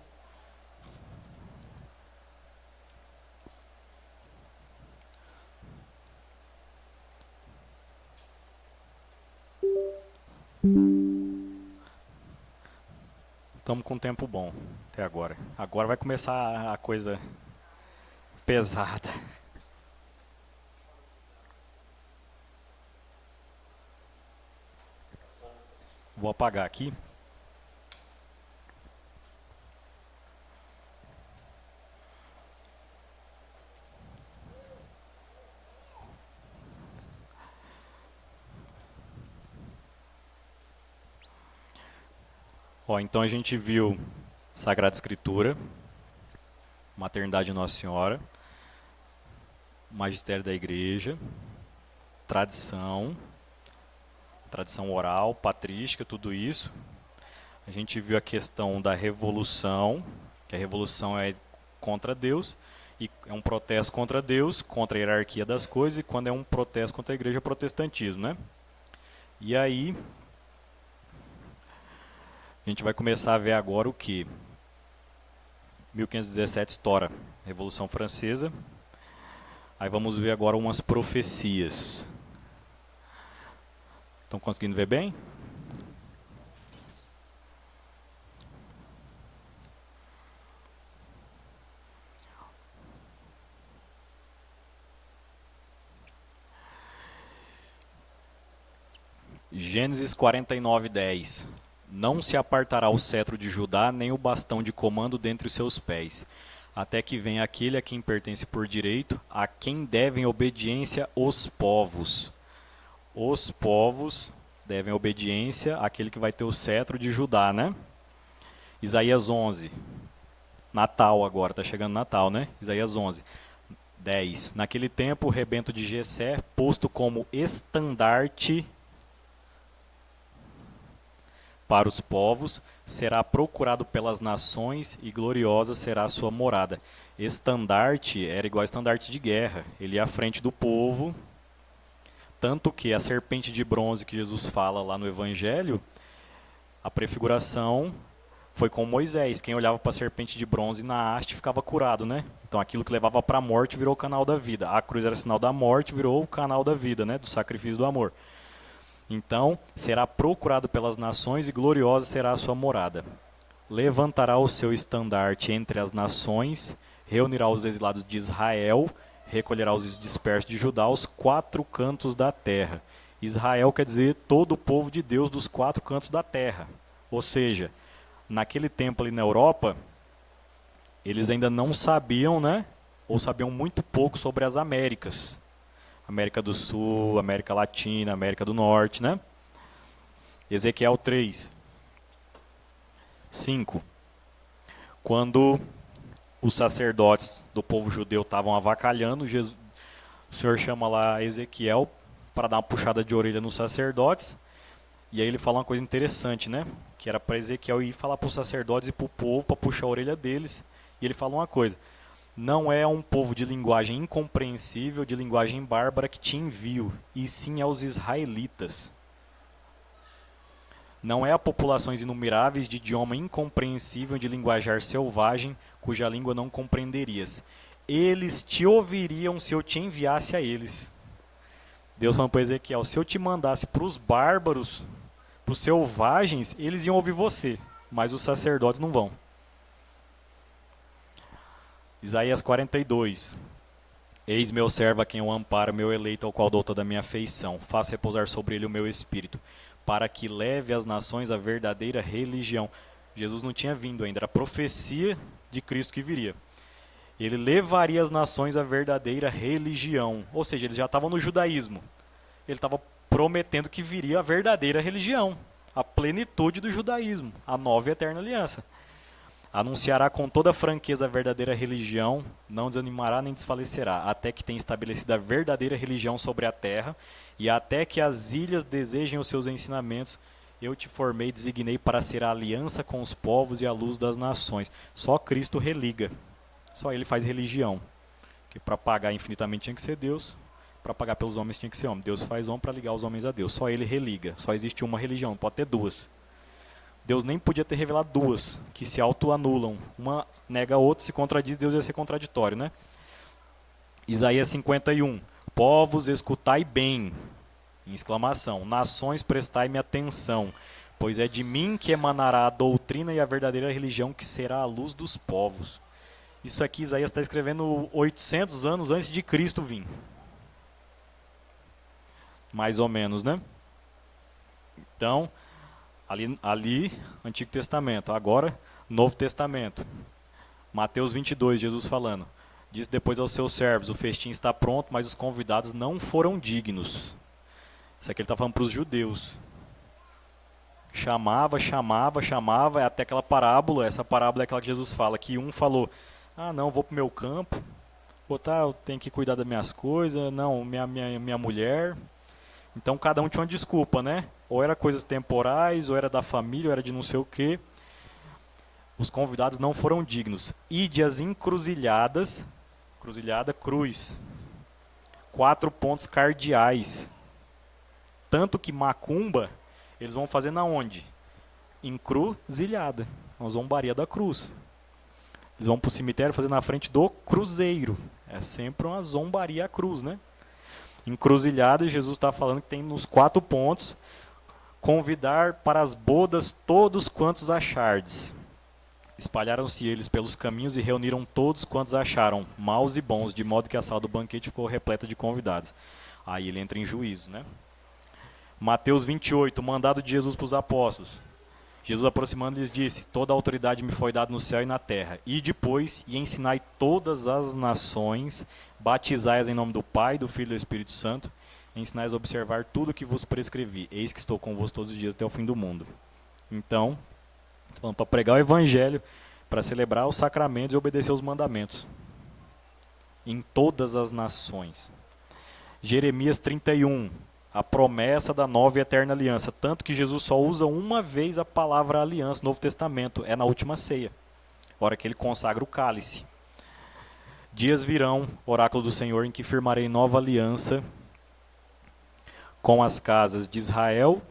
Estamos com um tempo bom até agora. Agora vai começar a coisa pesada. Vou apagar aqui. Então a gente viu Sagrada Escritura, Maternidade de Nossa Senhora, Magistério da Igreja, tradição oral, patrística, tudo isso. A gente viu a questão da revolução, que a revolução é contra Deus, e é um protesto contra Deus, contra a hierarquia das coisas, e quando é um protesto contra a igreja, é protestantismo, né? E aí, a gente vai começar a ver agora o que? 1517 estoura, Revolução Francesa. Aí vamos ver agora umas profecias. Estão conseguindo ver bem? Gênesis 49:10. Não se apartará o cetro de Judá, nem o bastão de comando dentre os seus pés, até que venha aquele a quem pertence por direito, a quem devem obediência os povos. Os povos devem obediência àquele que vai ter o cetro de Judá, né? Isaías 11. Natal agora, está chegando Natal, né? Isaías 11. 10. Naquele tempo, o rebento de Jessé, posto como estandarte para os povos, será procurado pelas nações e gloriosa será a sua morada. Estandarte era igual a estandarte de guerra. Ele ia à frente do povo, tanto que a serpente de bronze que Jesus fala lá no Evangelho, a prefiguração foi com Moisés. Quem olhava para a serpente de bronze na haste ficava curado, né? Então aquilo que levava para a morte virou o canal da vida. A cruz era sinal da morte, virou o canal da vida, né? Do sacrifício do amor. Então, será procurado pelas nações e gloriosa será a sua morada. Levantará o seu estandarte entre as nações, reunirá os exilados de Israel, recolherá os dispersos de Judá aos quatro cantos da terra. Israel quer dizer todo o povo de Deus dos quatro cantos da terra. Ou seja, naquele tempo ali na Europa, eles ainda não sabiam, né? Ou sabiam muito pouco sobre as Américas. América do Sul, América Latina, América do Norte, né? Ezequiel 3. 5. Quando os sacerdotes do povo judeu estavam avacalhando, o Senhor chama lá Ezequiel para dar uma puxada de orelha nos sacerdotes. E aí ele fala uma coisa interessante, né? Que era para Ezequiel ir falar para os sacerdotes e para o povo, para puxar a orelha deles. E ele fala uma coisa: não é um povo de linguagem incompreensível, de linguagem bárbara que te envio, e sim aos israelitas. Não é a populações inumeráveis de idioma incompreensível, de linguajar selvagem, cuja língua não compreenderias. Eles te ouviriam se eu te enviasse a eles. Deus falando para Ezequiel: se eu te mandasse para os bárbaros, para os selvagens, eles iam ouvir você, mas os sacerdotes não vão. Isaías 42. Eis meu servo a quem eu amparo, meu eleito ao qual dou toda a minha afeição. Faço repousar sobre ele o meu espírito, para que leve às nações a verdadeira religião. Jesus não tinha vindo ainda, era a profecia de Cristo que viria. Ele levaria as nações a verdadeira religião. Ou seja, eles já estavam no judaísmo. Ele estava prometendo que viria a verdadeira religião, a plenitude do judaísmo, a nova e eterna aliança. Anunciará com toda franqueza a verdadeira religião, não desanimará nem desfalecerá, até que tenha estabelecido a verdadeira religião sobre a terra, e até que as ilhas desejem os seus ensinamentos. Eu te formei e designei para ser a aliança com os povos e a luz das nações. Só Cristo religa, só Ele faz religião. Porque para pagar infinitamente tinha que ser Deus, para pagar pelos homens tinha que ser homem. Deus faz homem para ligar os homens a Deus, só Ele religa, só existe uma religião, não pode ter duas. Deus nem podia ter revelado duas, que se autoanulam. Uma nega a outra, se contradiz, Deus ia ser contraditório, né? Isaías 51. Povos, escutai bem, em exclamação. Nações, prestai-me atenção, pois é de mim que emanará a doutrina e a verdadeira religião, que será a luz dos povos. Isso aqui Isaías está escrevendo 800 anos antes de Cristo vir. Mais ou menos, né? Então, ali, Antigo Testamento. Agora, Novo Testamento. Mateus 22, Jesus falando. Disse depois aos seus servos: o festim está pronto, mas os convidados não foram dignos. Isso aqui ele está falando para os judeus. chamava, até aquela parábola. Essa parábola é aquela que Jesus fala, que um falou, ah não, vou pro meu campo, eu tenho que cuidar das minhas coisas, não, minha mulher. Então cada um tinha uma desculpa, né? Ou era coisas temporais, ou era da família, ou era de não sei o quê. Os convidados não foram dignos. Ide às encruzilhadas, cruzilhada, cruz. 4 pontos cardeais. Tanto que macumba, eles vão fazer na onde? Encruzilhada, uma zombaria da cruz. Eles vão para o cemitério fazer na frente do cruzeiro. É sempre uma zombaria à cruz, né? Encruzilhada, Jesus está falando que tem nos 4 pontos, convidar para as bodas todos quantos achardes. Espalharam-se eles pelos caminhos e reuniram todos quantos acharam, maus e bons, de modo que a sala do banquete ficou repleta de convidados. Aí ele entra em juízo, né? Mateus 28, mandado de Jesus para os apóstolos. Jesus aproximando lhes disse, toda a autoridade me foi dada no céu e na terra. E depois, e ensinai todas as nações, batizai-as em nome do Pai, do Filho e do Espírito Santo, e ensinai-as a observar tudo o que vos prescrevi. Eis que estou convosco todos os dias até o fim do mundo. Então, falando para pregar o evangelho, para celebrar os sacramentos e obedecer os mandamentos. Em todas as nações. Jeremias 31, a promessa da nova e eterna aliança. Tanto que Jesus só usa uma vez a palavra aliança no Novo Testamento. É na última ceia. Hora que ele consagra o cálice. Dias virão, oráculo do Senhor, em que firmarei nova aliança com as casas de Israel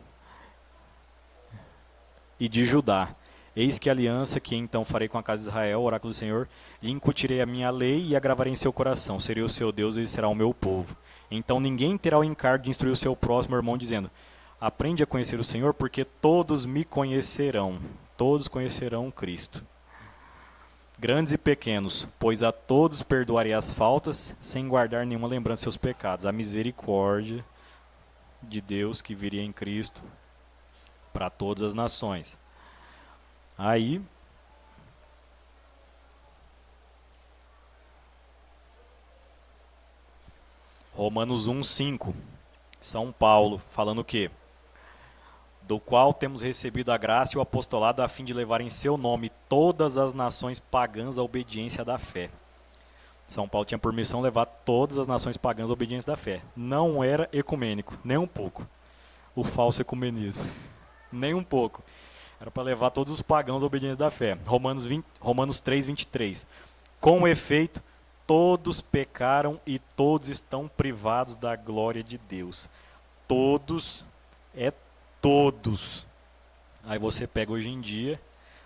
e de Judá. Eis que a aliança que então farei com a casa de Israel, oráculo do Senhor, lhe incutirei a minha lei e a gravarei em seu coração. Serei o seu Deus e ele será o meu povo. Então ninguém terá o encargo de instruir o seu próximo irmão, dizendo, aprende a conhecer o Senhor, porque todos me conhecerão. Todos conhecerão Cristo. Grandes e pequenos, pois a todos perdoarei as faltas, sem guardar nenhuma lembrança de seus pecados. A misericórdia de Deus que viria em Cristo para todas as nações. Aí, Romanos 1:5, São Paulo, falando o quê? Do qual temos recebido a graça e o apostolado a fim de levar em seu nome todas as nações pagãs à obediência da fé. São Paulo tinha permissão de levar todas as nações pagãs à obediência da fé. Não era ecumênico, nem um pouco. O falso ecumenismo. Nem um pouco. Era para levar todos os pagãos à obediência da fé. Romanos 3:23. Com efeito, todos pecaram e todos estão privados da glória de Deus. Todos é todos. Aí você pega hoje em dia,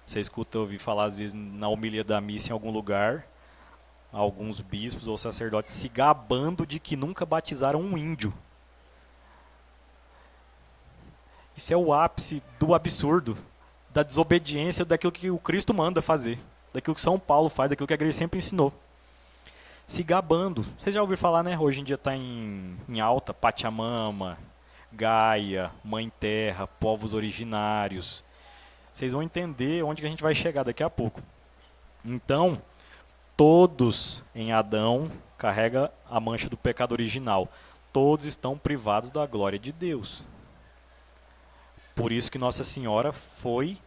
você escuta ouvir falar às vezes na homilia da missa em algum lugar, alguns bispos ou sacerdotes se gabando de que nunca batizaram um índio. Isso é o ápice do absurdo, da desobediência daquilo que o Cristo manda fazer, daquilo que São Paulo faz, daquilo que a igreja sempre ensinou. Se gabando. Você já ouviu falar, né? Hoje em dia está em alta, Pachamama, Gaia, Mãe Terra, povos originários. Vocês vão entender onde que a gente vai chegar daqui a pouco. Então, todos em Adão carregam a mancha do pecado original. Todos estão privados da glória de Deus. Por isso que Nossa Senhora foi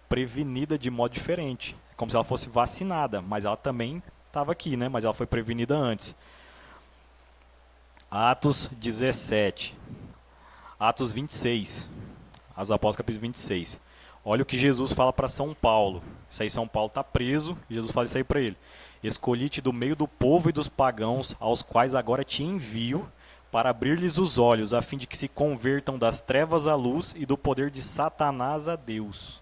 prevenida de modo diferente. Como se ela fosse vacinada, mas ela também estava aqui, né? Mas ela foi prevenida antes. Atos 17. Atos 26. Atos Apóstolos, capítulo 26. Olha o que Jesus fala para São Paulo. Isso aí, São Paulo está preso, e Jesus fala isso aí para ele. Escolhi-te do meio do povo e dos pagãos, aos quais agora te envio, para abrir-lhes os olhos, a fim de que se convertam das trevas à luz e do poder de Satanás a Deus.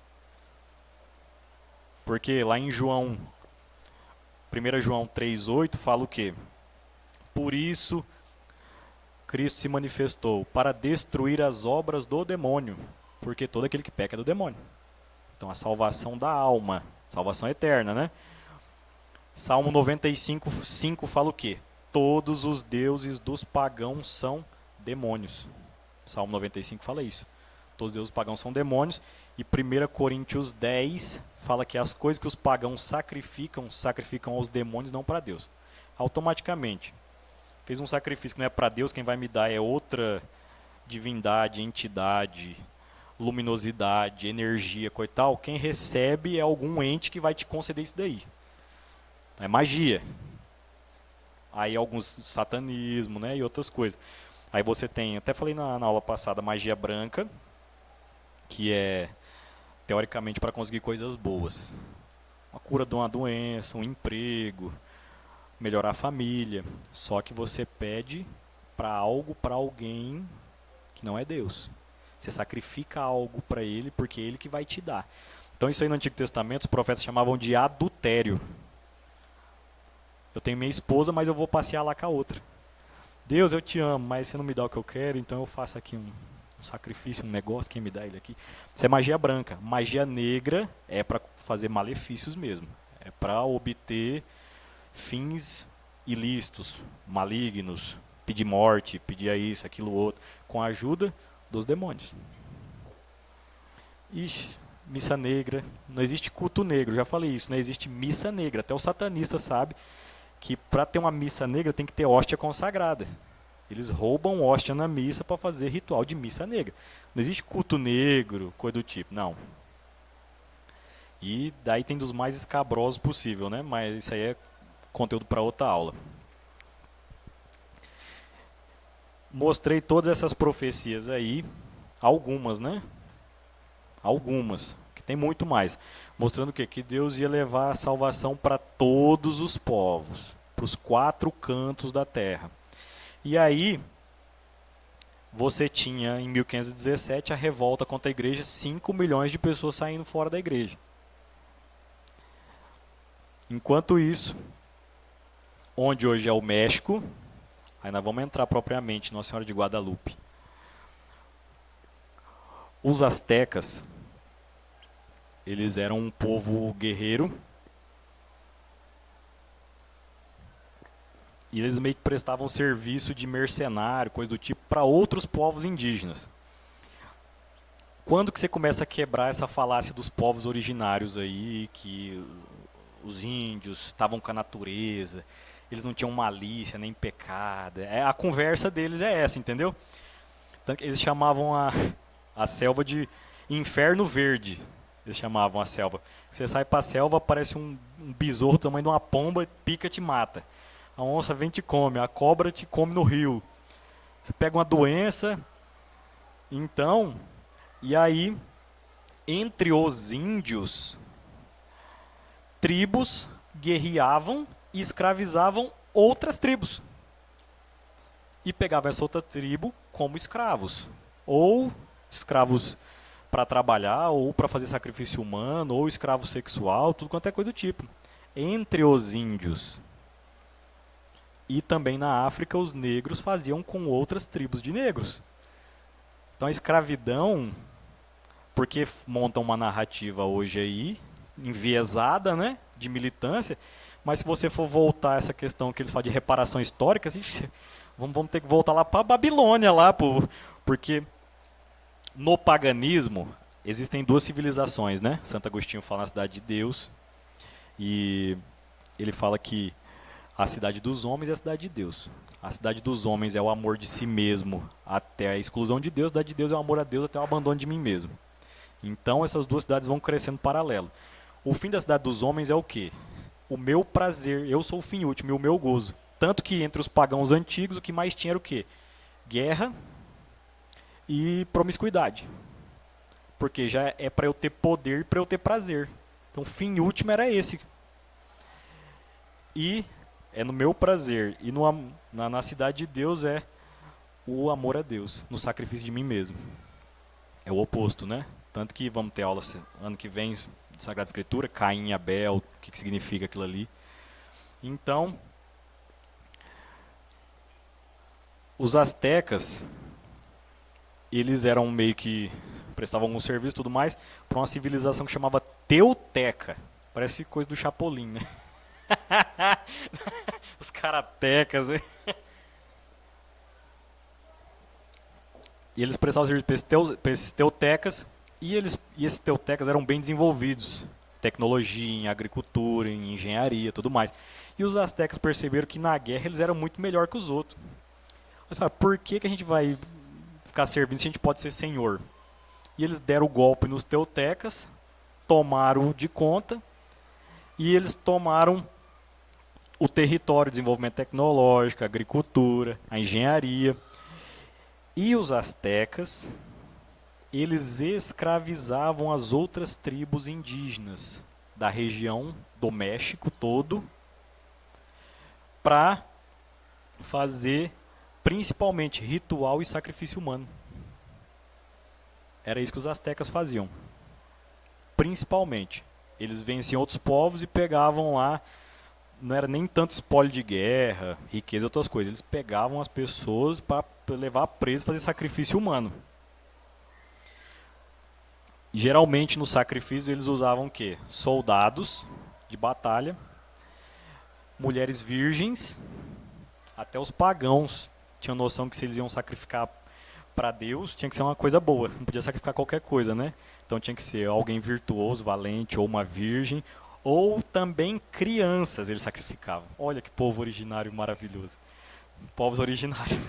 Porque lá em João, 1 João 3,8, fala o quê? Por isso, Cristo se manifestou, para destruir as obras do demônio, porque todo aquele que peca é do demônio. Então a salvação da alma, salvação eterna, né? Salmo 95:5 fala o quê? Todos os deuses dos pagãos são demônios. Salmo 95 fala isso. Todos os deuses pagãos são demônios. E 1 Coríntios 10 fala que as coisas que os pagãos sacrificam aos demônios, não para Deus. Automaticamente. Fez um sacrifício que não é para Deus, quem vai me dar é outra divindade, entidade, luminosidade, energia, coisa e tal, quem recebe é algum ente que vai te conceder isso daí. É magia. Aí alguns satanismo, né, e outras coisas. Aí você tem, até falei na aula passada, magia branca, que é teoricamente para conseguir coisas boas. Uma cura de uma doença, um emprego, melhorar a família. Só que você pede para algo, para alguém que não é Deus. Você sacrifica algo para ele porque é ele que vai te dar. Então isso aí no Antigo Testamento os profetas chamavam de adultério. Eu tenho minha esposa, mas eu vou passear lá com a outra. Deus, eu te amo, mas você não me dá o que eu quero, então eu faço aqui um sacrifício, um negócio, quem me dá ele aqui? Isso é magia branca. Magia negra é para fazer malefícios mesmo. É para obter fins ilícitos, malignos, pedir morte, pedir isso, aquilo, outro, com a ajuda dos demônios. Ixi, missa negra. Não existe culto negro, já falei isso, não existe missa negra. Até o satanista sabe que para ter uma missa negra tem que ter hóstia consagrada. Eles roubam hóstia na missa para fazer ritual de missa negra. Não existe culto negro, coisa do tipo, não. E daí tem dos mais escabrosos possível, né? Mas isso aí é conteúdo para outra aula. Mostrei todas essas profecias aí, algumas, né? Algumas, que tem muito mais. Mostrando o quê? Que Deus ia levar a salvação para todos os povos, para os 4 cantos da terra. E aí, você tinha, em 1517, a revolta contra a igreja, 5 milhões de pessoas saindo fora da igreja. Enquanto isso, onde hoje é o México, aí nós vamos entrar propriamente, Nossa Senhora de Guadalupe. Os astecas, eles eram um povo guerreiro, e eles meio que prestavam serviço de mercenário, coisa do tipo, para outros povos indígenas. Quando que você começa a quebrar essa falácia dos povos originários aí, que os índios estavam com a natureza, eles não tinham malícia nem pecado. A conversa deles é essa, entendeu? Eles chamavam a selva de inferno verde. Eles chamavam a selva. Você sai para a selva, parece um besouro do tamanho de uma pomba, pica e te mata. A onça vem e te come, a cobra te come no rio. Você pega uma doença, então, e aí, entre os índios, tribos guerreavam e escravizavam outras tribos. E pegavam essa outra tribo como escravos. Ou escravos para trabalhar, ou para fazer sacrifício humano, ou escravo sexual, tudo quanto é coisa do tipo. Entre os índios. E também na África os negros faziam com outras tribos de negros. Então a escravidão, porque montam uma narrativa hoje aí, enviesada, né, de militância, mas se você for voltar a essa questão que eles falam de reparação histórica, vamos ter que voltar lá para a Babilônia, lá, porque no paganismo existem 2 civilizações, né? Santo Agostinho fala na Cidade de Deus, e ele fala que a cidade dos homens é a cidade de Deus. A cidade dos homens é o amor de si mesmo até a exclusão de Deus. A cidade de Deus é o amor a Deus até o abandono de mim mesmo. Então essas 2 cidades vão crescendo paralelo. O fim da cidade dos homens é o quê? O meu prazer, eu sou o fim último e o meu gozo. Tanto que entre os pagãos antigos o que mais tinha era o quê? Guerra e promiscuidade. Porque já é para eu ter poder e para eu ter prazer. Então o fim último era esse. E é no meu prazer. E na cidade de Deus é o amor a Deus, no sacrifício de mim mesmo. É o oposto, né? Tanto que vamos ter aula ano que vem de Sagrada Escritura, Caim e Abel, o que significa aquilo ali. Então, os astecas, eles eram meio que, prestavam algum serviço e tudo mais, para uma civilização que chamava Teuteca. Parece coisa do Chapolin, né? Os karatecas. E eles prestavam serviço para esses teutecas, e esses teutecas eram bem desenvolvidos. Tecnologia, em agricultura, em engenharia, tudo mais. E os astecas perceberam que na guerra eles eram muito melhor que os outros. Mas falaram, por que a gente vai ficar servindo se a gente pode ser senhor? e eles deram o golpe nos teutecas, tomaram de conta, e eles tomaram o território, desenvolvimento tecnológico, a agricultura, a engenharia. E os astecas, eles escravizavam as outras tribos indígenas da região do México todo para fazer principalmente ritual e sacrifício humano. Era isso que os astecas faziam. Principalmente. Eles venciam outros povos e pegavam lá, não era nem tanto espólio de guerra, riqueza e outras coisas. Eles pegavam as pessoas para levar preso e fazer sacrifício humano. Geralmente no sacrifício eles usavam o quê? Soldados de batalha, mulheres virgens, até os pagãos tinham noção que se eles iam sacrificar para Deus, tinha que ser uma coisa boa, não podia sacrificar qualquer coisa, né? Então tinha que ser alguém virtuoso, valente, ou uma virgem, ou também crianças eles sacrificavam. Olha que povo originário maravilhoso. Povos originários.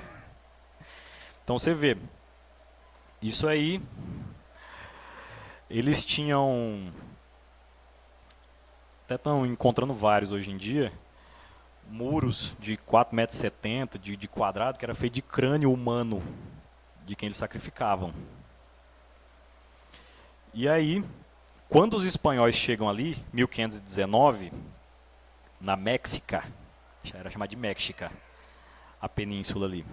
Então você vê, isso aí, eles tinham, até estão encontrando vários hoje em dia, muros de 4,70 m de quadrado, que era feito de crânio humano, de quem eles sacrificavam. E aí, quando os espanhóis chegam ali, 1519, na Méxica, era chamada de Méxica, a península ali.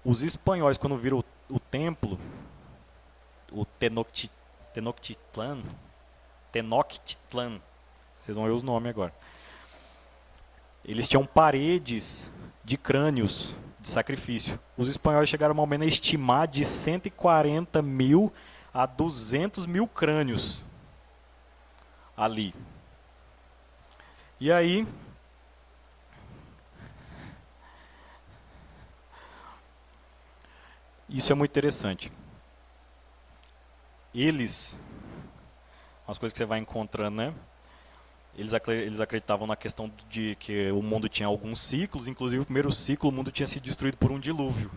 Os espanhóis, quando viram o templo, o Tenochtitlan, vocês vão ver os nomes agora. Eles tinham paredes de crânios de sacrifício. Os espanhóis chegaram mais ou menos a estimar de 140 mil a 200 mil crânios ali. E aí, isso é muito interessante. Eles, umas coisas que você vai encontrando, né? Eles acreditavam na questão de que o mundo tinha alguns ciclos, inclusive o primeiro ciclo o mundo tinha sido destruído por um dilúvio.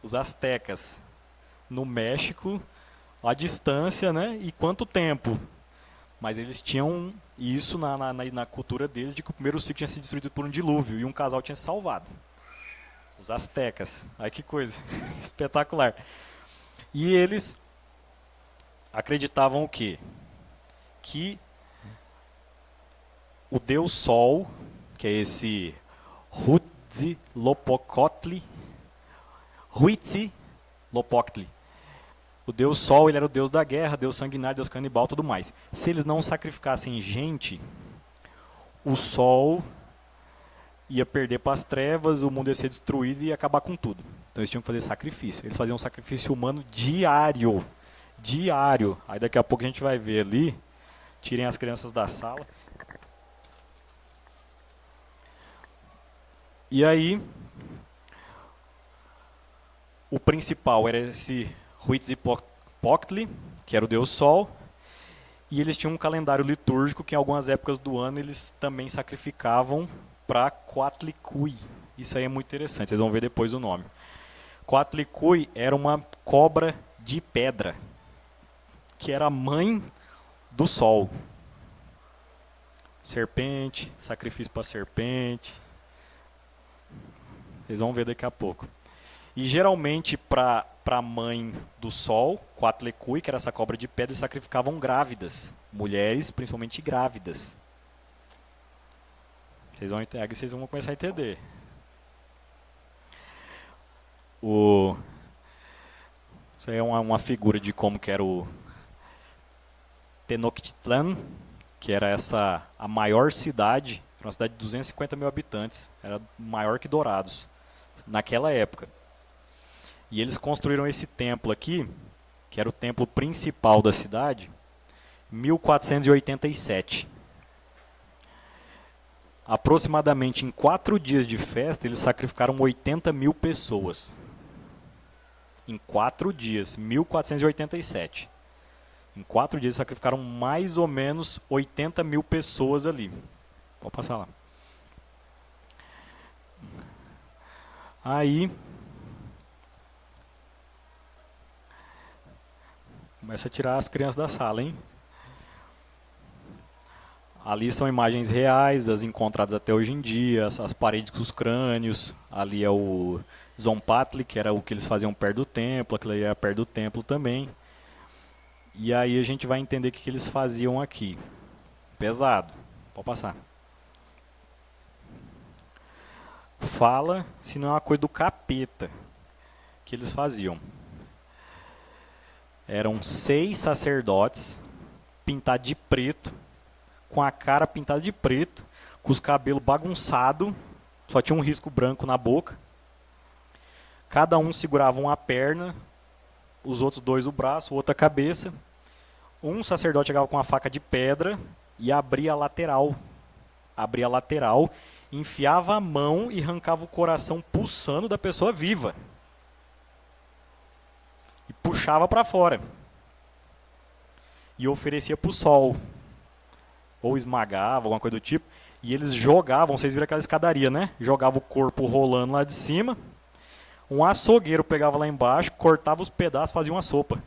Os astecas, no México, a distância, né? E quanto tempo? Mas eles tinham isso na cultura deles, de que o primeiro ciclo tinha sido destruído por um dilúvio e um casal tinha se salvado. Os astecas. Ai, que coisa espetacular. E eles acreditavam o quê? Que o deus Sol, que é esse Huitzilopochtli, o deus Sol, ele era o deus da guerra, deus sanguinário, deus canibal, tudo mais. Se eles não sacrificassem gente, o Sol ia perder para as trevas, o mundo ia ser destruído e ia acabar com tudo. Então eles tinham que fazer sacrifício. Eles faziam um sacrifício humano diário. Diário. Aí daqui a pouco a gente vai ver ali. Tirem as crianças da sala. E aí, o principal era esse Huitzilopochtli, que era o deus Sol, e eles tinham um calendário litúrgico que em algumas épocas do ano eles também sacrificavam para Coatlicue. Isso aí é muito interessante, vocês vão ver depois o nome. Coatlicue era uma cobra de pedra, que era a mãe do Sol. Serpente, sacrifício para serpente. Vocês vão ver daqui a pouco. E geralmente para a mãe do Sol, Coatlicue, que era essa cobra de pedra, sacrificavam grávidas. Mulheres, principalmente grávidas. Vocês vão começar a entender. Isso aí é uma figura de como que era o Tenochtitlan, que era a maior cidade, era uma cidade de 250 mil habitantes, era maior que Dourados, naquela época. E eles construíram esse templo aqui, que era o templo principal da cidade, em 1487. Aproximadamente em 4 dias de festa, eles sacrificaram 80 mil pessoas. Em 4 dias, 1487. Em 4 dias sacrificaram mais ou menos 80 mil pessoas ali. Pode passar lá. Aí, Começa a tirar as crianças da sala, hein? Ali são imagens reais, das encontradas até hoje em dia, as paredes com os crânios. Ali é o Zompatli, que era o que eles faziam perto do templo, aquilo ali era perto do templo também. E aí a gente vai entender o que eles faziam aqui. Pesado. Pode passar. Fala se não é uma coisa do capeta que eles faziam. Eram 6 sacerdotes pintados de preto, com a cara pintada de preto, com os cabelos bagunçados, só tinha um risco branco na boca. Cada um segurava uma perna, os outros 2 o braço, o outro a cabeça. Um sacerdote chegava com uma faca de pedra e abria a lateral. Abria a lateral, enfiava a mão e arrancava o coração pulsando da pessoa viva. E puxava para fora. E oferecia para o sol. Ou esmagava, alguma coisa do tipo. E eles jogavam, vocês viram aquela escadaria, né? Jogava o corpo rolando lá de cima. Um açougueiro pegava lá embaixo, cortava os pedaços, fazia uma sopa.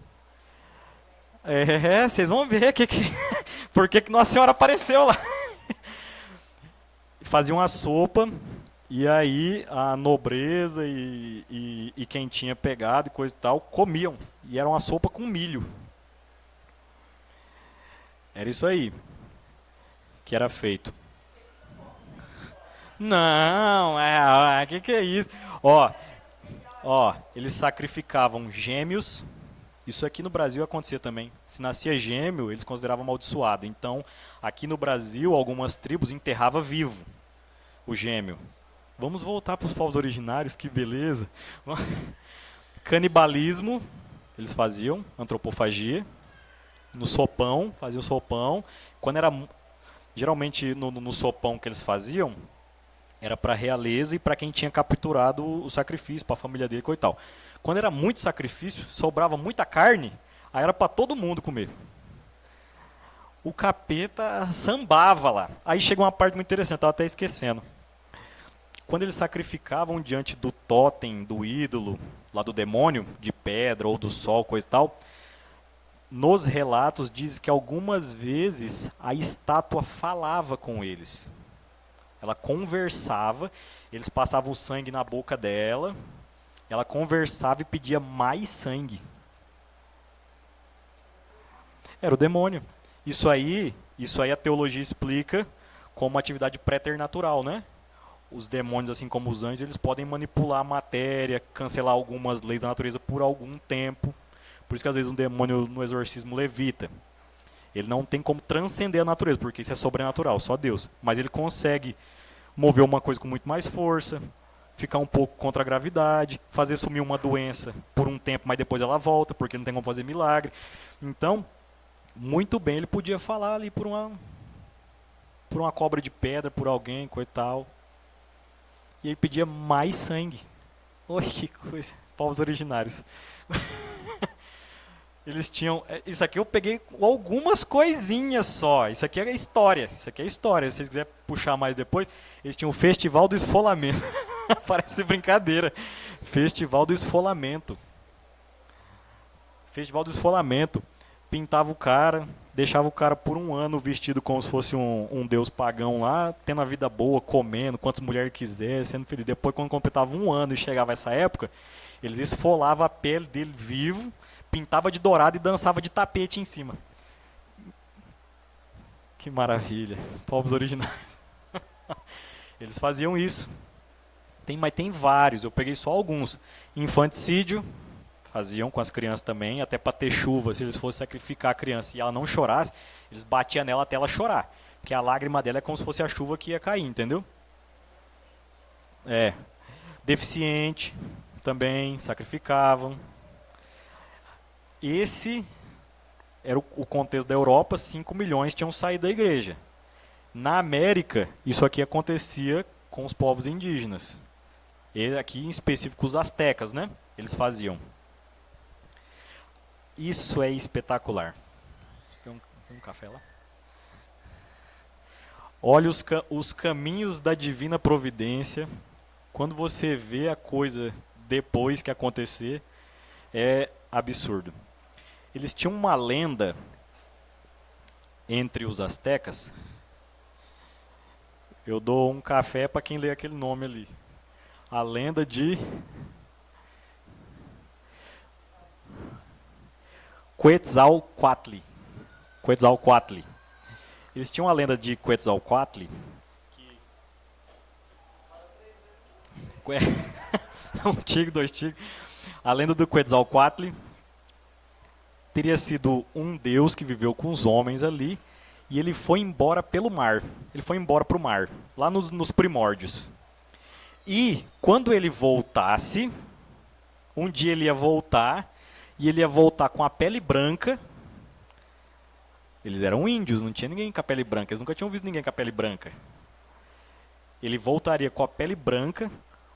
Vocês vão ver por que Nossa Senhora apareceu lá. Fazia uma sopa, e aí a nobreza e quem tinha pegado e coisa e tal, comiam. E era uma sopa com milho. Era isso aí que era feito. Não, que é isso? Eles sacrificavam gêmeos. Isso aqui no Brasil acontecia também. Se nascia gêmeo, eles consideravam amaldiçoado. Então, aqui no Brasil, algumas tribos enterravam vivo o gêmeo. Vamos voltar para os povos originários, que beleza. Canibalismo, eles faziam, antropofagia. No sopão, faziam sopão. Quando era, geralmente no sopão que eles faziam, era para a realeza e para quem tinha capturado o sacrifício, para a família dele e tal. Quando era muito sacrifício, sobrava muita carne, aí era para todo mundo comer. O capeta sambava lá. Aí chega uma parte muito interessante, estava até esquecendo. Quando eles sacrificavam diante do totem, do ídolo, lá do demônio, de pedra ou do sol, coisa e tal, nos relatos diz que algumas vezes a estátua falava com eles. Ela conversava, eles passavam o sangue na boca dela, ela conversava e pedia mais sangue. Era o demônio. Isso aí a teologia explica como atividade preternatural, né? Os demônios, assim como os anjos, eles podem manipular a matéria, cancelar algumas leis da natureza por algum tempo. Por isso que às vezes um demônio no exorcismo levita. Ele não tem como transcender a natureza, porque isso é sobrenatural, só Deus. Mas ele consegue mover uma coisa com muito mais força, ficar um pouco contra a gravidade, fazer sumir uma doença por um tempo, mas depois ela volta, porque não tem como fazer milagre. Então, muito bem, ele podia falar ali por uma cobra de pedra, por alguém, coisa e tal. E ele pedia mais sangue. Oi, que coisa. Povos originários. Eles tinham... Isso aqui eu peguei algumas coisinhas só. Isso aqui é história. Se vocês quiserem puxar mais depois, eles tinham o Festival do Esfolamento. Parece brincadeira. Festival do Esfolamento. Festival do Esfolamento. Pintava o cara, deixava o cara por um ano vestido como se fosse um deus pagão lá, tendo a vida boa, comendo, quantas mulheres quiser, sendo feliz. Depois, quando completava um ano e chegava essa época, eles esfolavam a pele dele vivo, pintava de dourado e dançava de tapete em cima. Que maravilha. Povos originários. Eles faziam isso. Mas tem vários, eu peguei só alguns. Infanticídio, faziam com as crianças também, até para ter chuva, se eles fossem sacrificar a criança e ela não chorasse, eles batiam nela até ela chorar. Porque a lágrima dela é como se fosse a chuva que ia cair, entendeu? Deficiente, também sacrificavam. Esse era o contexto da Europa, 5 milhões tinham saído da igreja. Na América, isso aqui acontecia com os povos indígenas. E aqui em específico os astecas, né? Eles faziam. Isso é espetacular. Tem um café lá? Olha os caminhos da divina providência. Quando você vê a coisa depois que acontecer, é absurdo. Eles tinham uma lenda entre os astecas. Eu dou um café para quem lê aquele nome ali. A lenda de Quetzalcoatl. Quetzalcoatl. Eles tinham a lenda de Quetzalcoatl. Um tigre, dois tigres. A lenda do Quetzalcoatl teria sido um deus que viveu com os homens ali e ele foi embora pelo mar. Ele foi embora para o mar, lá nos primórdios. E quando ele voltasse, um dia ele ia voltar e ele ia voltar com a pele branca. Eles eram índios, não tinha ninguém com a pele branca. Eles nunca tinham visto ninguém com a pele branca. Ele voltaria com a pele branca,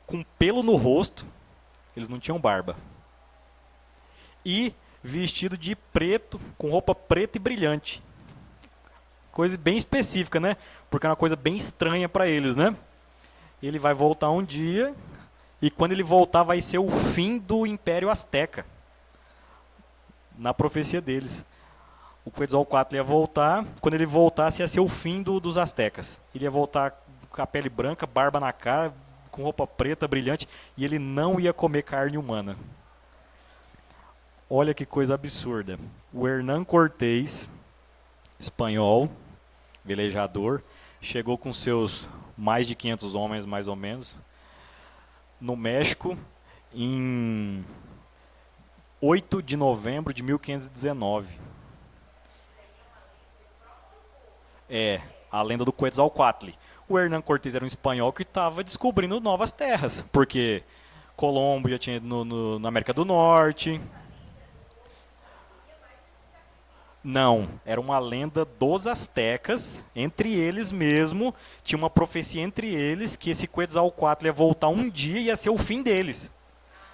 com pelo no rosto. Eles não tinham barba. E vestido de preto, com roupa preta e brilhante. Coisa bem específica, né? Porque é uma coisa bem estranha para eles, né? Ele vai voltar um dia, e quando ele voltar vai ser o fim do Império Azteca. Na profecia deles. O Quetzalcoatl ia voltar, quando ele voltasse ia ser o fim dos astecas. Ele ia voltar com a pele branca, barba na cara, com roupa preta, brilhante, e ele não ia comer carne humana. Olha que coisa absurda. O Hernán Cortés, espanhol, velejador, chegou com seus mais de 500 homens, mais ou menos, no México, em 8 de novembro de 1519. É, a lenda do Quetzalcoatl. O Hernán Cortés era um espanhol que estava descobrindo novas terras, porque Colombo já tinha ido na América do Norte. Não, era uma lenda dos astecas, entre eles mesmo, tinha uma profecia entre eles que esse Quetzalcoatl ia voltar um dia e ia ser o fim deles.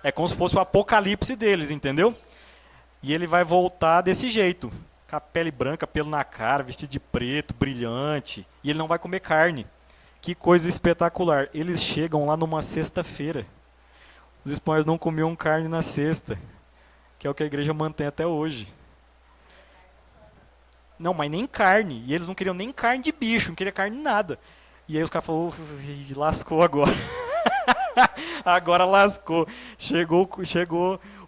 É como se fosse o apocalipse deles, entendeu? E ele vai voltar desse jeito, com a pele branca, pelo na cara, vestido de preto, brilhante, e ele não vai comer carne. Que coisa espetacular. Eles chegam lá numa sexta-feira. Os espanhóis não comiam carne na sexta, que é o que a igreja mantém até hoje. Não, mas nem carne. E eles não queriam nem carne de bicho, não queriam carne de nada. E aí os caras falaram, lascou agora. Agora lascou. Chegou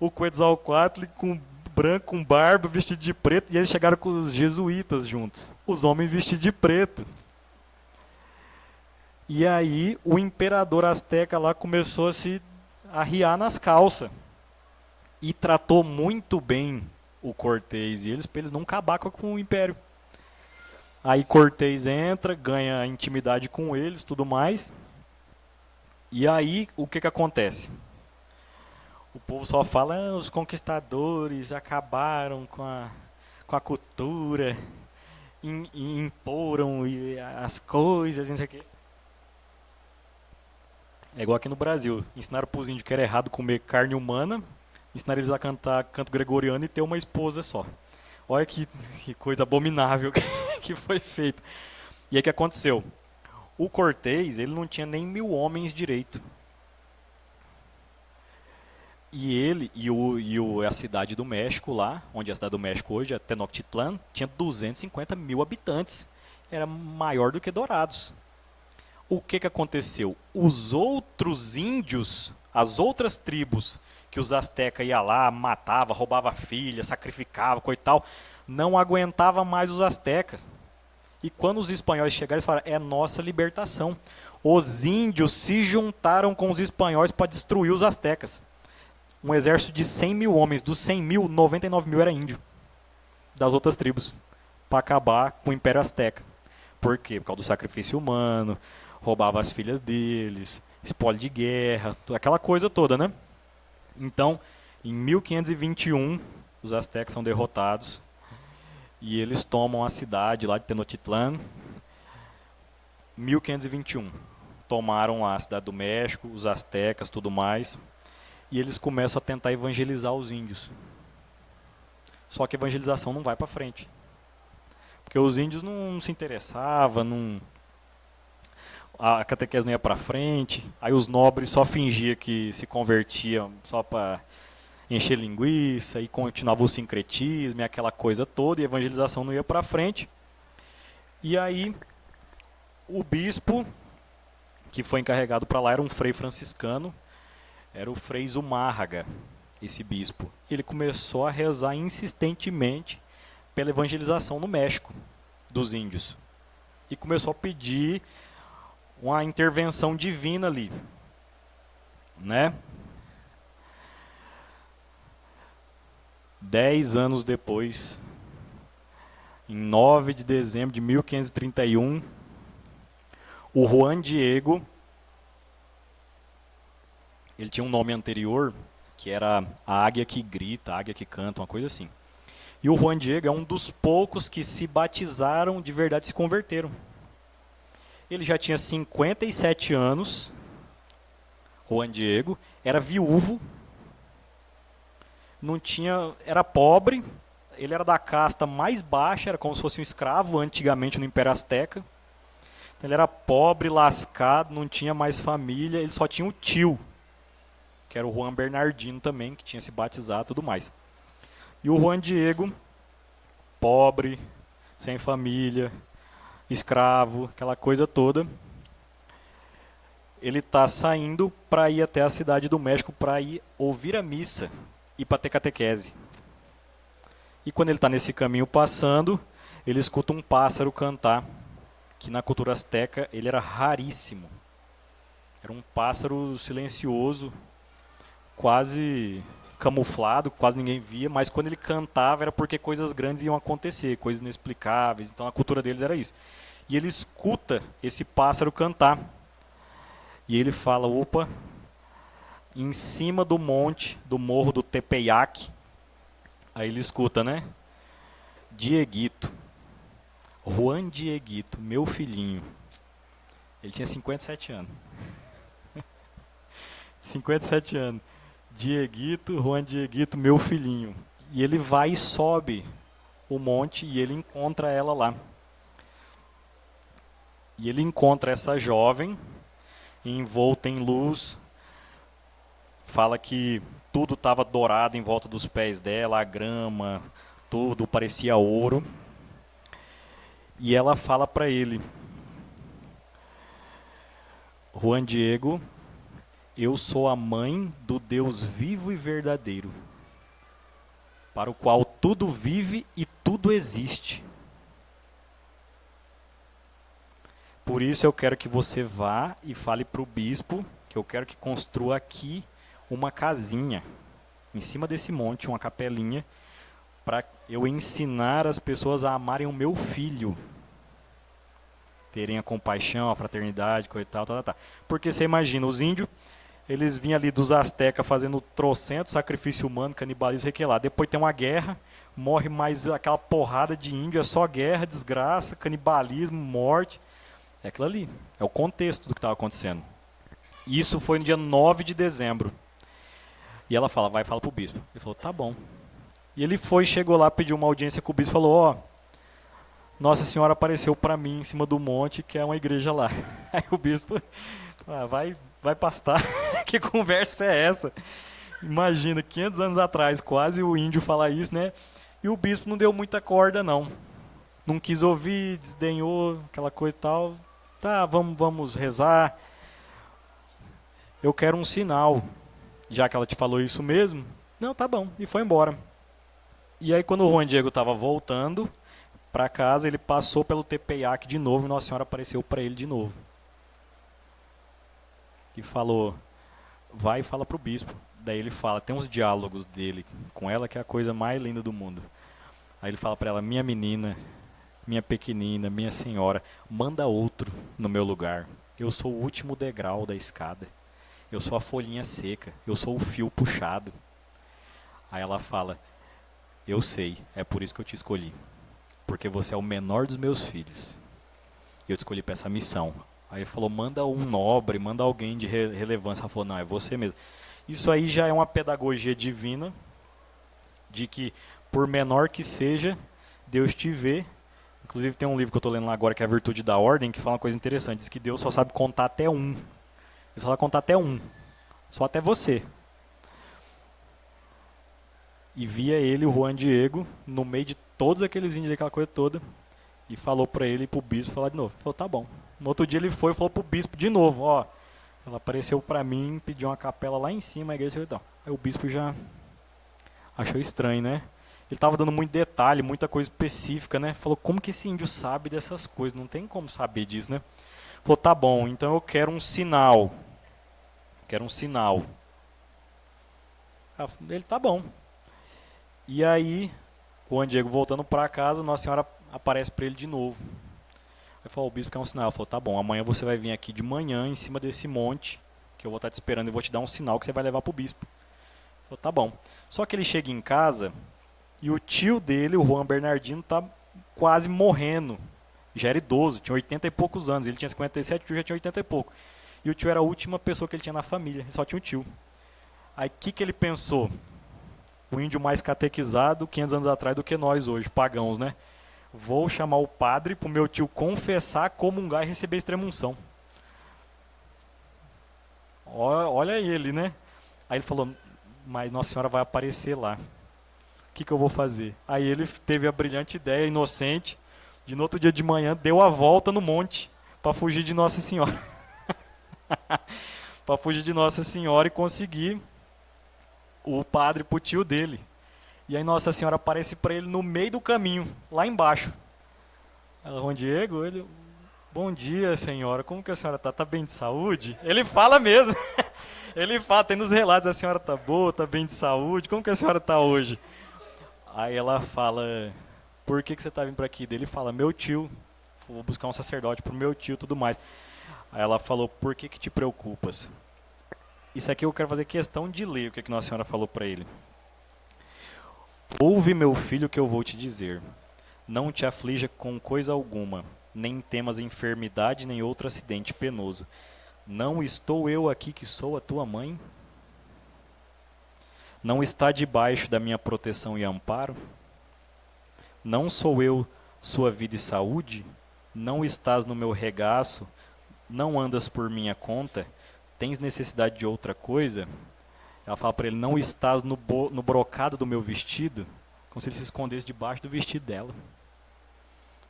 o Quetzalcoatl com branco, com barba, vestido de preto, e eles chegaram com os jesuítas juntos. Os homens vestidos de preto. E aí o imperador azteca lá começou a se arriar nas calças. E tratou muito bem o Cortés e eles, para eles não acabar com o império. Aí Cortés entra, ganha intimidade com eles, tudo mais. E aí o que acontece? O povo só fala, os conquistadores acabaram com a cultura, imporam as coisas, não sei o quê. É igual aqui no Brasil. Ensinaram para os índios que era errado comer carne humana, ensinaram eles a cantar canto gregoriano e ter uma esposa só. Olha que coisa abominável que foi feita. E aí o que aconteceu? O Cortés, ele não tinha nem 1000 homens direito. E ele a cidade do México lá, onde é a cidade do México hoje, a Tenochtitlan, tinha 250 mil habitantes. Era maior do que Dourados. O que aconteceu? Os outros índios, as outras tribos que os astecas iam lá, matava, roubava filha, sacrificava, coitado, não aguentava mais os astecas. E quando os espanhóis chegaram, eles falaram, é nossa libertação. Os índios se juntaram com os espanhóis para destruir os astecas. Um exército de 100 mil homens, dos 100 mil, 99 mil era índio, das outras tribos, para acabar com o Império Azteca. Por quê? Por causa do sacrifício humano, roubava as filhas deles, espólio de guerra, aquela coisa toda, né? Então, em 1521, os astecas são derrotados e eles tomam a cidade lá de Tenochtitlan. 1521, tomaram a cidade do México, os astecas, tudo mais, e eles começam a tentar evangelizar os índios. Só que a evangelização não vai para frente, porque os índios não se interessavam, a catequese não ia para frente, aí os nobres só fingiam que se convertiam só para encher linguiça, e continuava o sincretismo e aquela coisa toda, e a evangelização não ia para frente. E aí, o bispo que foi encarregado para lá era um frei franciscano, era o Frei Zumárraga, esse bispo. Ele começou a rezar insistentemente pela evangelização no México, dos índios. E começou a pedir uma intervenção divina ali, né? 10 anos depois, em 9 de dezembro de 1531, o Juan Diego, ele tinha um nome anterior, que era a águia que grita, a águia que canta, uma coisa assim. E o Juan Diego é um dos poucos que se batizaram de verdade, se converteram. Ele já tinha 57 anos, Juan Diego, era viúvo, não tinha, era pobre, ele era da casta mais baixa, era como se fosse um escravo antigamente no Império Azteca. Então, ele era pobre, lascado, não tinha mais família, ele só tinha um tio, que era o Juan Bernardino também, que tinha se batizado e tudo mais. E o Juan Diego, pobre, sem família, escravo, aquela coisa toda, ele está saindo para ir até a cidade do México para ir ouvir a missa e para ter catequese. E quando ele está nesse caminho passando, ele escuta um pássaro cantar, que na cultura azteca ele era raríssimo. Era um pássaro silencioso, quase camuflado, quase ninguém via, mas quando ele cantava era porque coisas grandes iam acontecer, coisas inexplicáveis, então a cultura deles era isso. E ele escuta esse pássaro cantar, e ele fala, opa, em cima do monte, do morro do Tepeyac, aí ele escuta, né? Dieguito, Juan Dieguito, meu filhinho. Ele tinha 57 anos. 57 anos. Dieguito, Juan Dieguito, meu filhinho. E ele vai e sobe o monte e ele encontra ela lá. E ele encontra essa jovem, envolta em luz, fala que tudo estava dourado em volta dos pés dela, a grama, tudo parecia ouro. E ela fala para ele, Juan Diego, eu sou a mãe do Deus vivo e verdadeiro, para o qual tudo vive e tudo existe. Por isso eu quero que você vá e fale para o bispo que eu quero que construa aqui uma casinha, em cima desse monte, uma capelinha, para eu ensinar as pessoas a amarem o meu filho. Terem a compaixão, a fraternidade, coisa e tal. Porque você imagina, os índios, eles vinham ali dos astecas fazendo trocentos sacrifício humano, canibalismo, sei que lá. Depois tem uma guerra, morre mais aquela porrada de índio, é só guerra, desgraça, canibalismo, morte. É aquilo ali, é o contexto do que estava acontecendo. Isso foi no dia 9 de dezembro. E ela fala, vai, fala pro bispo. Ele falou, tá bom. E ele foi, chegou lá, pediu uma audiência com o bispo e falou, ó, Nossa Senhora apareceu para mim em cima do monte, que é uma igreja lá. Aí o bispo, vai pastar, que conversa é essa? Imagina, 500 anos atrás, quase o índio falar isso, né? E o bispo não deu muita corda, não. Não quis ouvir, desdenhou, aquela coisa e tal. Tá, vamos rezar. Eu quero um sinal. Já que ela te falou isso mesmo, não, tá bom. E foi embora. E aí quando o Juan Diego estava voltando para casa, ele passou pelo Tepeyac de novo e Nossa Senhora apareceu para ele de novo. E falou, vai e fala pro bispo. Daí ele fala, tem uns diálogos dele com ela que é a coisa mais linda do mundo. Aí ele fala para ela, minha menina, minha pequenina, minha senhora, manda outro no meu lugar. Eu sou o último degrau da escada. Eu sou a folhinha seca. Eu sou o fio puxado. Aí ela fala, eu sei, é por isso que eu te escolhi. Porque você é o menor dos meus filhos. E eu te escolhi para essa missão. Aí ele falou, manda um nobre, manda alguém de relevância. Ela falou, não, é você mesmo. Isso aí já é uma pedagogia divina, de que por menor que seja, Deus te vê. Inclusive tem um livro que eu estou lendo lá agora, que é A Virtude da Ordem, que fala uma coisa interessante. Diz que Deus só sabe contar até um. Ele só sabe contar até um. Só até você. e via ele, o Juan Diego, no meio de todos aqueles índios, aquela coisa toda, e falou para ele e pro bispo falar de novo. Ele falou, tá bom. No outro dia ele foi e falou pro bispo de novo, ó, ela apareceu para mim, pediu uma capela lá em cima, a igreja, então. Aí o bispo já achou estranho, né? Ele estava dando muito detalhe, muita coisa específica, né? Falou, como que esse índio sabe dessas coisas? Não tem como saber disso, né? Falou, tá bom, então eu quero um sinal. Quero um sinal. Ele, tá bom. E aí, o Juan Diego voltando para casa, Nossa Senhora aparece para ele de novo. Aí falou, o bispo quer um sinal. Ele falou, tá bom, amanhã você vai vir aqui de manhã, em cima desse monte, que eu vou estar te esperando e vou te dar um sinal que você vai levar pro bispo. Ele falou, tá bom. Só que ele chega em casa e o tio dele, o Juan Bernardino, tá quase morrendo. Já era idoso, tinha 80 e poucos anos. Ele tinha 57, o tio já tinha 80 e pouco. E o tio era a última pessoa que ele tinha na família, ele só tinha um tio. Aí o que ele pensou? O índio mais catequizado 500 anos atrás do que nós hoje, pagãos, né? Vou chamar o padre para o meu tio confessar, comungar e receber a extrema-unção. Olha ele, né? Aí ele falou, mas Nossa Senhora vai aparecer lá. O que eu vou fazer? Aí ele teve a brilhante ideia, inocente, de no outro dia de manhã, deu a volta no monte para fugir de Nossa Senhora. Para fugir de Nossa Senhora e conseguir o padre pro tio dele. E aí Nossa Senhora aparece para ele no meio do caminho, lá embaixo. Ela, Juan Diego, ele, bom dia, senhora, como que a senhora tá? Tá bem de saúde? Ele fala mesmo. Ele fala, tem nos relatos, a senhora tá boa, tá bem de saúde, como que a senhora tá hoje? Aí ela fala, por que você tá vindo para aqui? Ele fala, meu tio, vou buscar um sacerdote pro meu tio e tudo mais. Aí ela falou, por que te preocupas? Isso aqui eu quero fazer questão de ler o que Nossa Senhora falou para ele. Ouve, meu filho, que eu vou te dizer. Não te aflija com coisa alguma, nem temas enfermidade, nem outro acidente penoso. Não estou eu aqui que sou a tua mãe? Não está debaixo da minha proteção e amparo? Não sou eu sua vida e saúde? Não estás no meu regaço? Não andas por minha conta? Tens necessidade de outra coisa? Ela fala para ele, não estás no brocado do meu vestido? Como se ele se escondesse debaixo do vestido dela.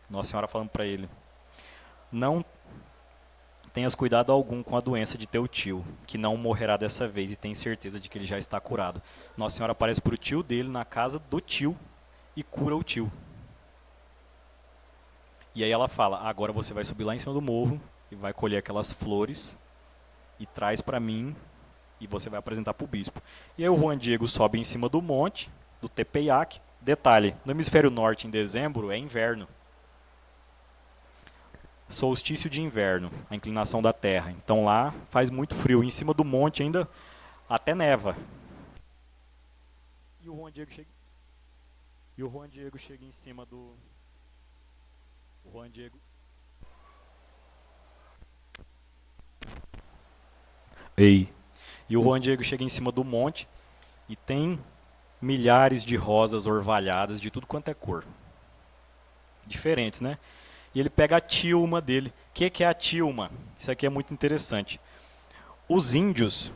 Nossa Senhora falando para ele, não tenhas cuidado algum com a doença de teu tio, que não morrerá dessa vez e tem certeza de que ele já está curado. Nossa Senhora aparece para o tio dele na casa do tio e cura o tio. E aí ela fala, agora você vai subir lá em cima do morro e vai colher aquelas flores e traz para mim e você vai apresentar para o bispo. E aí o Juan Diego sobe em cima do monte, do Tepeyac. Detalhe, no hemisfério norte em dezembro é inverno. Solstício de inverno, a inclinação da Terra. Então lá faz muito frio. Em cima do monte ainda até neva. E o Juan Diego chega em cima do... O Juan Diego... Ei. E o Juan Diego chega em cima do monte e tem milhares de rosas orvalhadas de tudo quanto é cor. Diferentes, né? E ele pega a tilma dele. O que é a tilma? Isso aqui é muito interessante. Os índios,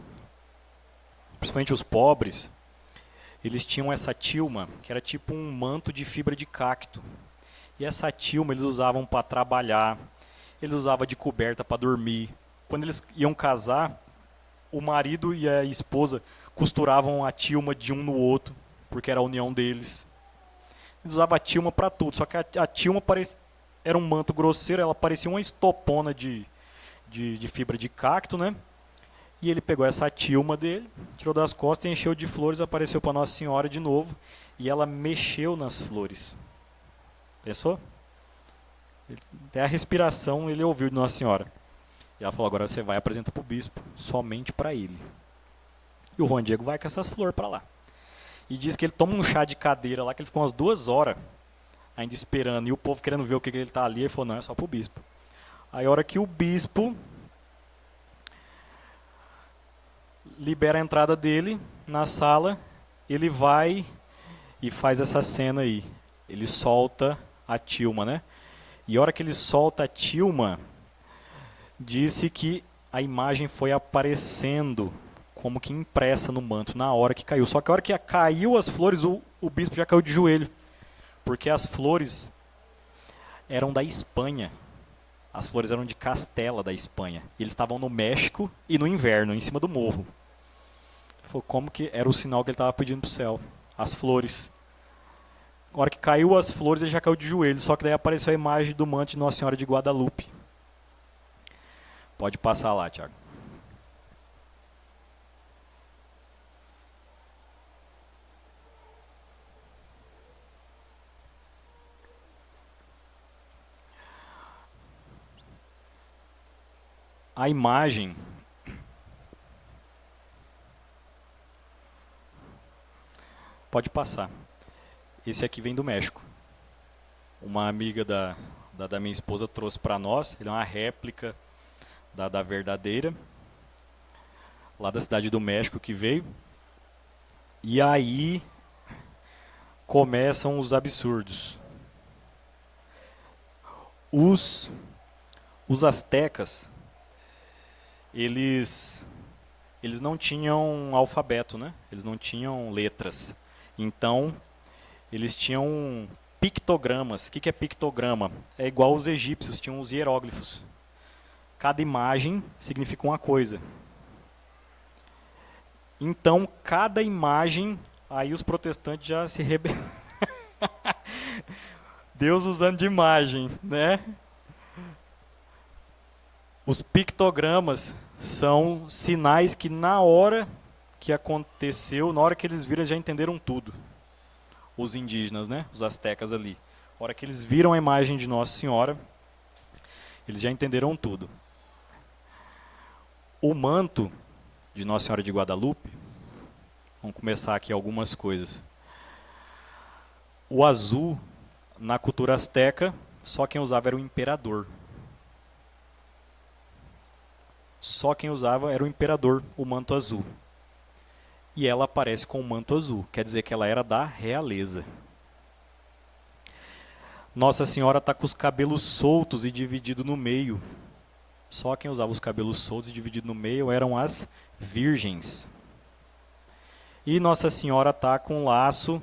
principalmente os pobres, eles tinham essa tilma, que era tipo um manto de fibra de cacto. E essa tilma eles usavam para trabalhar, eles usavam de coberta para dormir. Quando eles iam casar, o marido e a esposa costuravam a tilma de um no outro, porque era a união deles. Eles usavam a tilma para tudo, só que a tilma era um manto grosseiro, ela parecia uma estopona de fibra de cacto, né? E ele pegou essa tilma dele, tirou das costas, encheu de flores, apareceu para Nossa Senhora de novo, e ela mexeu nas flores. Pensou? Até a respiração ele ouviu de Nossa Senhora. E ela falou, agora você vai apresentar para o bispo, somente para ele. E o Juan Diego vai com essas flores para lá. E diz que ele toma um chá de cadeira lá, que ele ficou umas 2 horas ainda esperando. E o povo querendo ver o que ele está ali. Ele falou, não, é só para o bispo. Aí a hora que o bispo libera a entrada dele na sala, ele vai e faz essa cena aí. Ele solta a tilma, né? E a hora que ele solta a tilma, disse que a imagem foi aparecendo como que impressa no manto na hora que caiu. Só que a hora que caiu as flores, o bispo já caiu de joelho, porque as flores eram da Espanha. As flores eram de Castela, da Espanha. E eles estavam no México e no inverno, em cima do morro. Foi como que era o sinal que ele estava pedindo para o céu. As flores. A hora que caiu as flores, ele já caiu de joelho. Só que daí apareceu a imagem do manto de Nossa Senhora de Guadalupe. Pode passar lá, Tiago. A imagem pode passar. Esse aqui vem do México. Uma amiga da minha esposa trouxe para nós. Ele é uma réplica da verdadeira, lá da cidade do México que veio. E aí começam os absurdos. Os astecas, eles não tinham alfabeto, né? Eles não tinham letras. Então, eles tinham pictogramas. O que é pictograma? É igual os egípcios, tinham os hieróglifos. Cada imagem significa uma coisa. Então, cada imagem, aí os protestantes já se rebelam. Deus usando de imagem, né? Os pictogramas são sinais que na hora que aconteceu, na hora que eles viram, já entenderam tudo. Os indígenas, né? Os astecas ali. Na hora que eles viram a imagem de Nossa Senhora, eles já entenderam tudo. O manto de Nossa Senhora de Guadalupe, vamos começar aqui algumas coisas. O azul, na cultura asteca, só quem usava era o imperador. Só quem usava era o imperador, o manto azul. E ela aparece com o manto azul, quer dizer que ela era da realeza. Nossa Senhora está com os cabelos soltos e dividido no meio. Só quem usava os cabelos soltos e dividido no meio eram as virgens. E Nossa Senhora está com um laço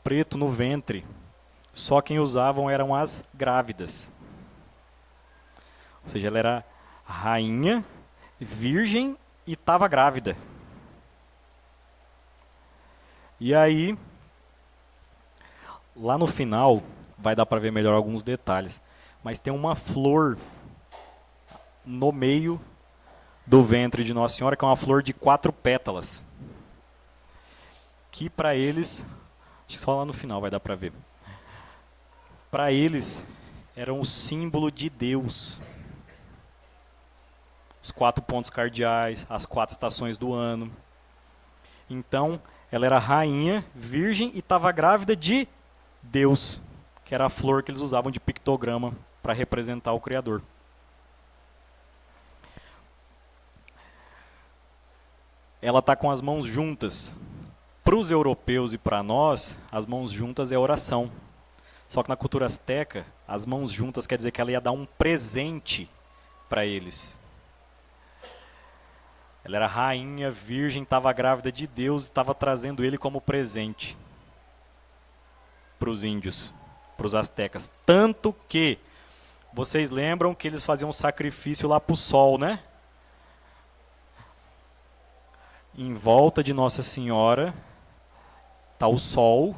preto no ventre. Só quem usavam eram as grávidas. Ou seja, ela era rainha, virgem e estava grávida. E aí, lá no final, vai dar para ver melhor alguns detalhes. Mas tem uma flor no meio do ventre de Nossa Senhora, que é uma flor de 4 pétalas. Que para eles, acho que só lá no final vai dar para ver. Para eles, era um símbolo de Deus. Os 4 pontos cardeais, as 4 estações do ano. Então, ela era rainha, virgem e estava grávida de Deus, que era a flor que eles usavam de pictograma para representar o Criador. Ela está com as mãos juntas. Para os europeus e para nós, as mãos juntas é oração. Só que na cultura asteca, as mãos juntas quer dizer que ela ia dar um presente para eles. Ela era rainha, virgem, estava grávida de Deus e estava trazendo ele como presente para os índios, para os astecas. Tanto que, vocês lembram que eles faziam um sacrifício lá para o sol, né? Em volta de Nossa Senhora está o sol,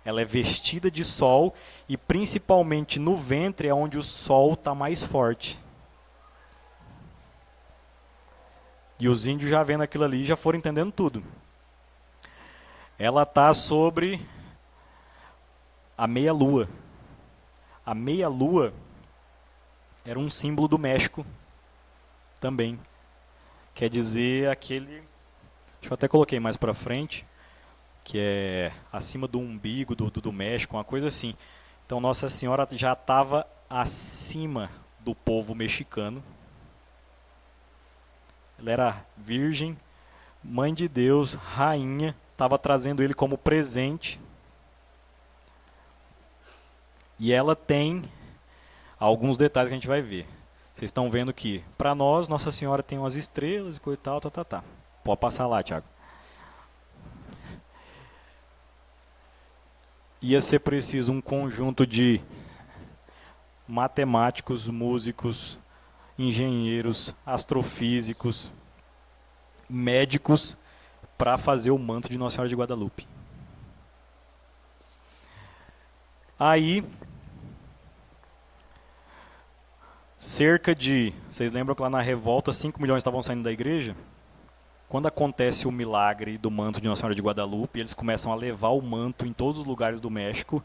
ela é vestida de sol e principalmente no ventre é onde o sol está mais forte. E os índios já vendo aquilo ali já foram entendendo tudo. Ela está sobre a meia-lua. A meia-lua era um símbolo do México também. Quer dizer aquele... Deixa eu até coloquei mais para frente, que é acima do umbigo do México, uma coisa assim. Então Nossa Senhora já estava acima do povo mexicano. Ela era virgem, mãe de Deus, rainha, estava trazendo ele como presente. E ela tem alguns detalhes que a gente vai ver. Vocês estão vendo que, para nós, Nossa Senhora tem umas estrelas e coisa e tal, tá. Pode passar lá, Thiago. Ia ser preciso um conjunto de matemáticos, músicos, engenheiros, astrofísicos, médicos para fazer o manto de Nossa Senhora de Guadalupe. Aí, vocês lembram que lá na revolta 5 milhões estavam saindo da igreja? Quando acontece o milagre do manto de Nossa Senhora de Guadalupe, eles começam a levar o manto em todos os lugares do México.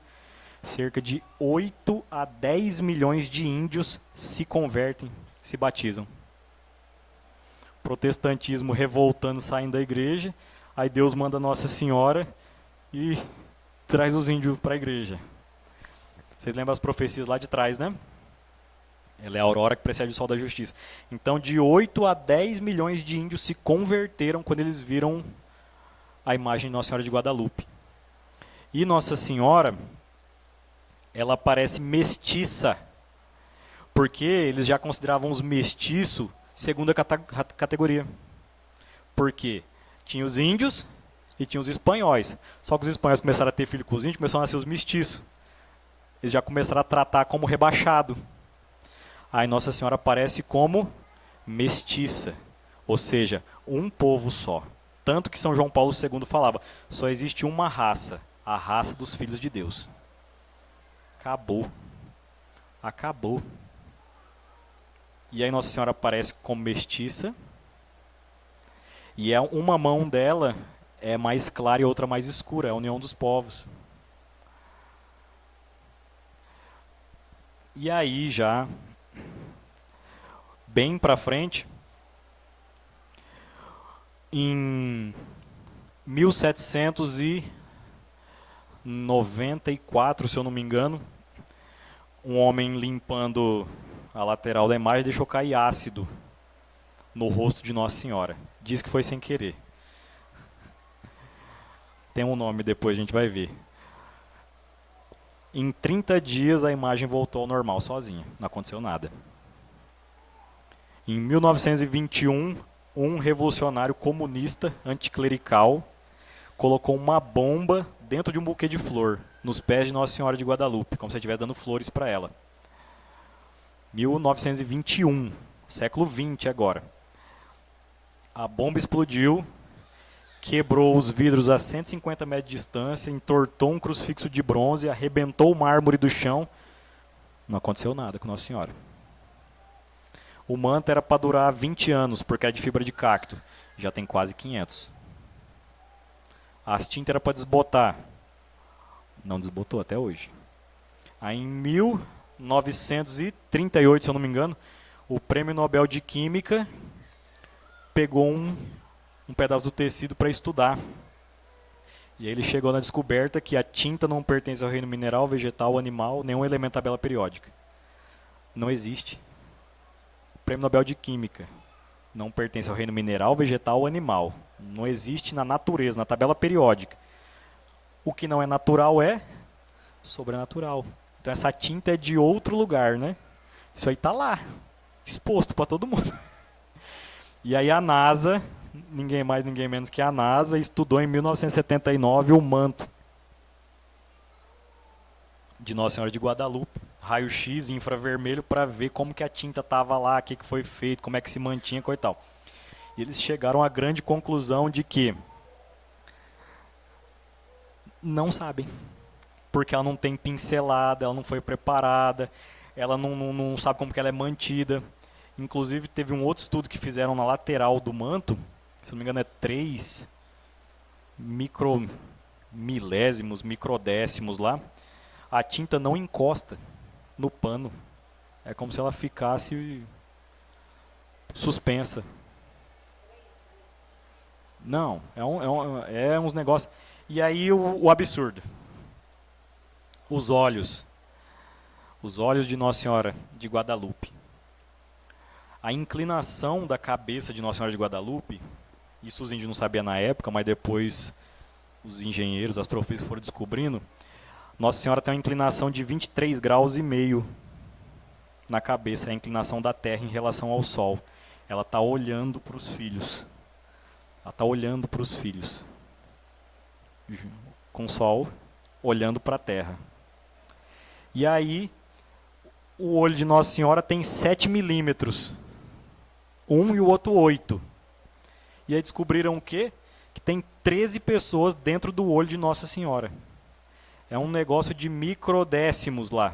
Cerca de 8 a 10 milhões de índios se convertem, se batizam. Protestantismo revoltando, saindo da igreja. Aí Deus manda Nossa Senhora e traz os índios para a igreja. Vocês lembram as profecias lá de trás, né? Ela é a aurora que precede o sol da justiça. Então, de 8 a 10 milhões de índios se converteram quando eles viram a imagem de Nossa Senhora de Guadalupe. E Nossa Senhora, ela parece mestiça, porque eles já consideravam os mestiços segunda categoria. Porque tinha os índios e tinha os espanhóis. Só que os espanhóis começaram a ter filho com os índios, começaram a nascer os mestiços. Eles já começaram a tratar como rebaixado. Aí Nossa Senhora aparece como mestiça, ou seja, um povo só. Tanto que São João Paulo II falava, só existe uma raça, a raça dos filhos de Deus. Acabou. Acabou. E aí Nossa Senhora aparece como mestiça, e uma mão dela é mais clara e outra mais escura, é a união dos povos. E aí já, bem para frente, em 1794, se eu não me engano, um homem limpando a lateral da imagem deixou cair ácido no rosto de Nossa Senhora. Diz que foi sem querer. Tem um nome depois, a gente vai ver. Em 30 dias a imagem voltou ao normal sozinha, não aconteceu nada. Em 1921, um revolucionário comunista anticlerical colocou uma bomba dentro de um buquê de flor nos pés de Nossa Senhora de Guadalupe, como se estivesse dando flores para ela. 1921, século XX agora. A bomba explodiu, quebrou os vidros a 150 metros de distância, entortou um crucifixo de bronze, arrebentou o mármore do chão. Não aconteceu nada com Nossa Senhora. O manto era para durar 20 anos, porque era de fibra de cacto. Já tem quase 500. As tintas eram para desbotar. Não desbotou até hoje. Aí em 1938, se eu não me engano, o Prêmio Nobel de Química pegou um pedaço do tecido para estudar. E aí ele chegou na descoberta que a tinta não pertence ao reino mineral, vegetal, animal, nenhum elemento da tabela periódica. Não existe. O Prêmio Nobel de Química não pertence ao reino mineral, vegetal ou animal. Não existe na natureza, na tabela periódica. O que não é natural é sobrenatural. Então essa tinta é de outro lugar, né? Isso aí está lá, exposto para todo mundo. E aí a NASA, ninguém mais, ninguém menos que a NASA, estudou em 1979 o manto de Nossa Senhora de Guadalupe. Raio-X e infravermelho para ver como que a tinta estava lá, o que foi feito, como é que se mantinha, coisa e tal. E eles chegaram à grande conclusão de que não sabem. Porque ela não tem pincelada, ela não foi preparada, ela não sabe como que ela é mantida. Inclusive, teve um outro estudo que fizeram na lateral do manto, se não me engano é 3 micromilésimos, microdécimos lá. A tinta não encosta no pano. É como se ela ficasse suspensa. Não, é uns negócios. E aí o absurdo. Os olhos de Nossa Senhora de Guadalupe. A inclinação da cabeça de Nossa Senhora de Guadalupe, isso os índios não sabiam na época, mas depois os engenheiros, astrofísicos foram descobrindo. Nossa Senhora tem uma inclinação de 23 graus e meio na cabeça, é a inclinação da Terra em relação ao Sol. Ela está olhando para os filhos. Ela está olhando para os filhos, com o sol, olhando para a terra. E aí, o olho de Nossa Senhora tem 7 milímetros. Um e o outro 8. E aí descobriram o quê? Que tem 13 pessoas dentro do olho de Nossa Senhora. É um negócio de microdécimos lá.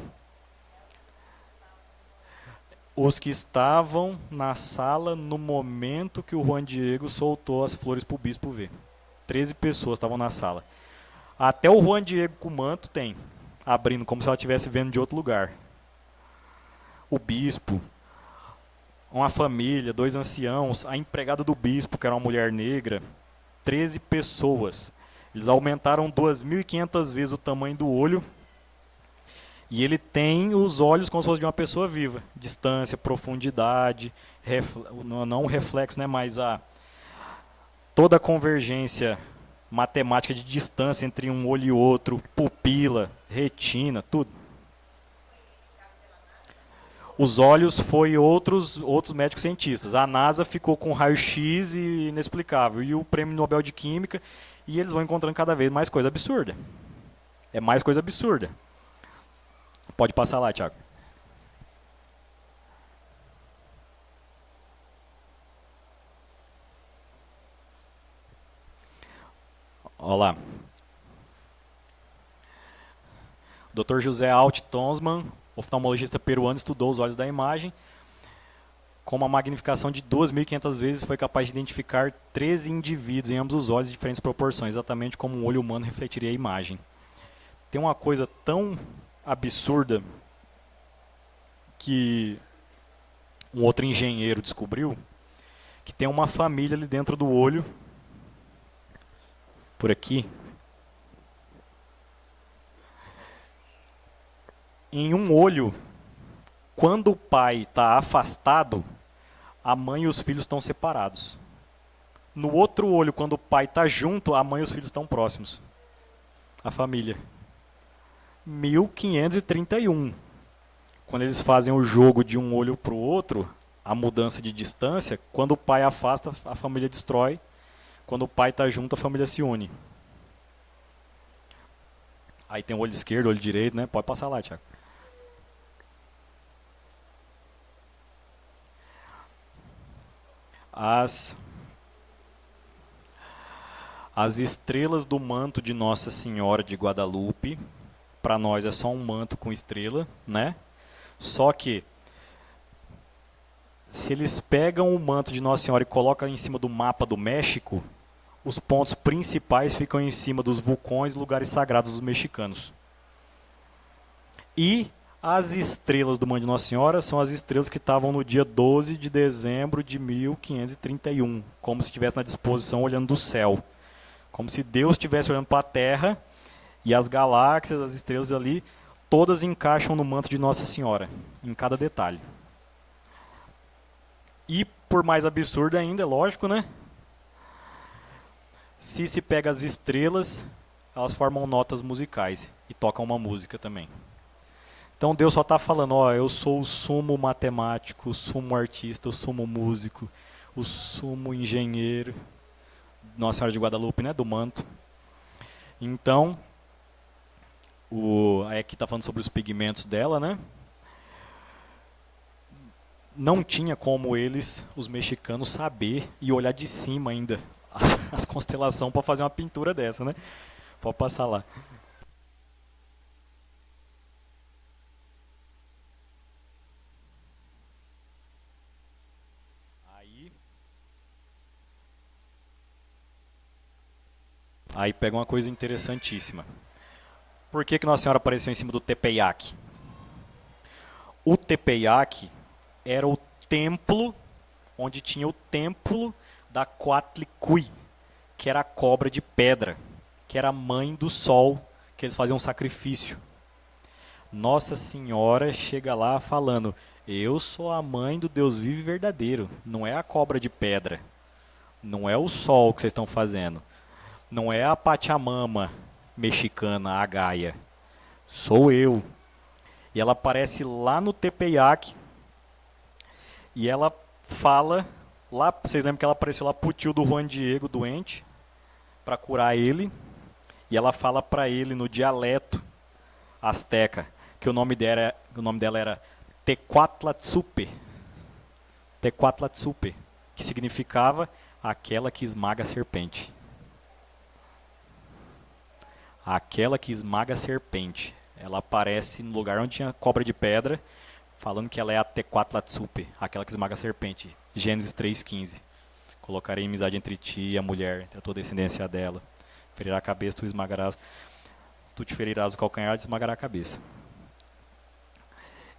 Os que estavam na sala no momento que o Juan Diego soltou as flores para o bispo ver. 13 pessoas estavam na sala. Até o Juan Diego com o manto tem, abrindo como se ela estivesse vendo de outro lugar. O bispo, uma família, 2 anciãos, a empregada do bispo, que era uma mulher negra, 13 pessoas. Eles aumentaram 2.500 vezes o tamanho do olho. E ele tem os olhos como se fosse de uma pessoa viva. Distância, profundidade, não o reflexo, né, mas toda a convergência matemática de distância entre um olho e outro, pupila, retina, tudo. Os olhos foi outros médicos cientistas. A NASA ficou com raio-x e inexplicável. E o Prêmio Nobel de Química. E eles vão encontrando cada vez mais coisa absurda. É mais coisa absurda. Pode passar lá, Thiago. Olha lá. O Dr. José Alt Tonsman, oftalmologista peruano, estudou os olhos da imagem. Com uma magnificação de 2.500 vezes, foi capaz de identificar 13 indivíduos em ambos os olhos de diferentes proporções, exatamente como um olho humano refletiria a imagem. Tem uma coisa tão absurda que um outro engenheiro descobriu, que tem uma família ali dentro do olho, por aqui. Em um olho, quando o pai está afastado, a mãe e os filhos estão separados. No outro olho, quando o pai está junto, a mãe e os filhos estão próximos. A família. 1531. Quando eles fazem o jogo de um olho para o outro, a mudança de distância, quando o pai afasta, a família destrói. Quando o pai está junto, a família se une. Aí tem o olho esquerdo, o olho direito, né? Pode passar lá, Thiago. As estrelas do manto de Nossa Senhora de Guadalupe, para nós é só um manto com estrela, né? Só que, se eles pegam o manto de Nossa Senhora e colocam em cima do mapa do México, os pontos principais ficam em cima dos vulcões e lugares sagrados dos mexicanos. E as estrelas do manto de Nossa Senhora são as estrelas que estavam no dia 12 de dezembro de 1531, como se estivesse na disposição olhando do céu. Como se Deus estivesse olhando para a Terra e as galáxias, as estrelas ali, todas encaixam no manto de Nossa Senhora, em cada detalhe. E, por mais absurdo ainda, é lógico, né? Se pega as estrelas, elas formam notas musicais e tocam uma música também. Então Deus só está falando, ó, eu sou o sumo matemático, o sumo artista, o sumo músico, o sumo engenheiro. Nossa Senhora de Guadalupe, né, do manto. Então, aqui está falando sobre os pigmentos dela, né? Não tinha como eles, os mexicanos, saber e olhar de cima ainda as constelações para fazer uma pintura dessa, né? Pode passar lá. Aí pega uma coisa interessantíssima. Por que Nossa Senhora apareceu em cima do Tepeyac? O Tepeyac era o templo onde tinha o templo da Coatlicue, que era a cobra de pedra, que era a mãe do sol, que eles faziam um sacrifício. Nossa Senhora chega lá falando, eu sou a mãe do Deus vivo e verdadeiro, não é a cobra de pedra, não é o sol que vocês estão fazendo, não é a Pachamama mexicana, a Gaia, sou eu. E ela aparece lá no Tepeyac e ela fala Lá, vocês lembram que ela apareceu lá pro tio do Juan Diego, doente, para curar ele. E ela fala para ele no dialeto asteca que o nome dela era Tecuatlatsupe. Tecuatlatsupe, que significava aquela que esmaga a serpente. Aquela que esmaga a serpente. Ela aparece no lugar onde tinha cobra de pedra, falando que ela é a Tecuatlatsupe, aquela que esmaga a serpente. Gênesis 3,15. Colocarei amizade entre ti e a mulher, entre a tua descendência dela. Ferirá a cabeça, tu esmagarás. Tu te ferirás o calcanhar, te esmagará a cabeça.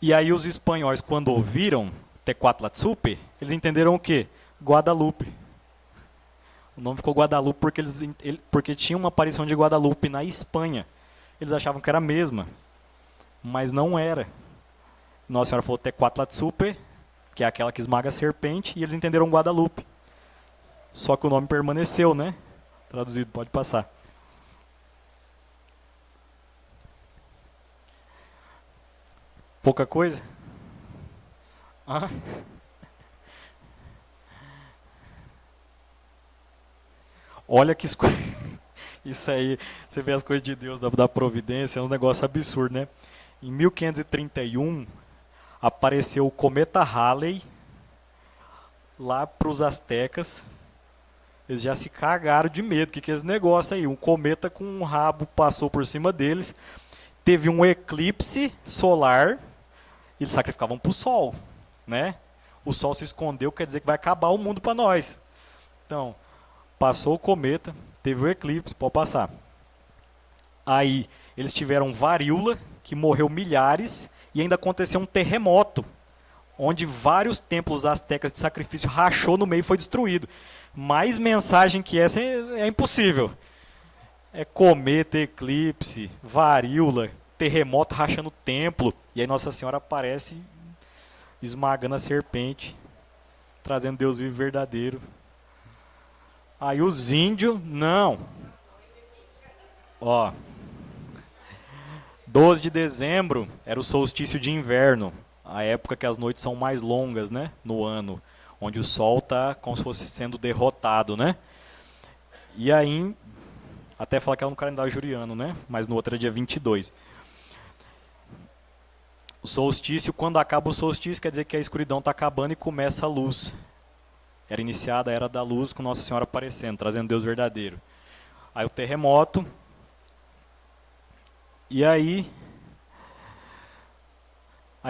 E aí os espanhóis, quando ouviram Tecuatlatsupe, eles entenderam o quê? Guadalupe. O nome ficou Guadalupe porque tinha uma aparição de Guadalupe na Espanha. Eles achavam que era a mesma, mas não era. Nossa Senhora falou Tecuatlatsupe, que é aquela que esmaga a serpente, e eles entenderam Guadalupe. Só que o nome permaneceu, né? Traduzido, pode passar. Pouca coisa? Ah. Olha que isso aí, você vê as coisas de Deus, da providência, é um negócio absurdo, né? Em 1531, apareceu o cometa Halley lá para os astecas. Eles já se cagaram de medo. Que é esse negócio aí? Um cometa com um rabo passou por cima deles. Teve um eclipse solar. Eles sacrificavam para o sol, né? O sol se escondeu, quer dizer que vai acabar o mundo para nós. Então, passou o cometa, teve o eclipse, pode passar. Aí, eles tiveram varíola, que morreu milhares, e ainda aconteceu um terremoto, onde vários templos astecas de sacrifício rachou no meio e foi destruído. Mais mensagem que essa é impossível. É cometa, eclipse, varíola, terremoto rachando o templo, e aí Nossa Senhora aparece esmagando a serpente, trazendo Deus vivo verdadeiro. Aí os índios, não. Ó, 12 de dezembro era o solstício de inverno, a época que as noites são mais longas, né, no ano, onde o sol está como se fosse sendo derrotado, né? E aí, até falar que ela no calendário juliano, né? Mas no outro é dia 22. O solstício, quando acaba o solstício, quer dizer que a escuridão está acabando e começa a luz. Era iniciada a Era da Luz com Nossa Senhora aparecendo, trazendo Deus verdadeiro. Aí o terremoto. E aí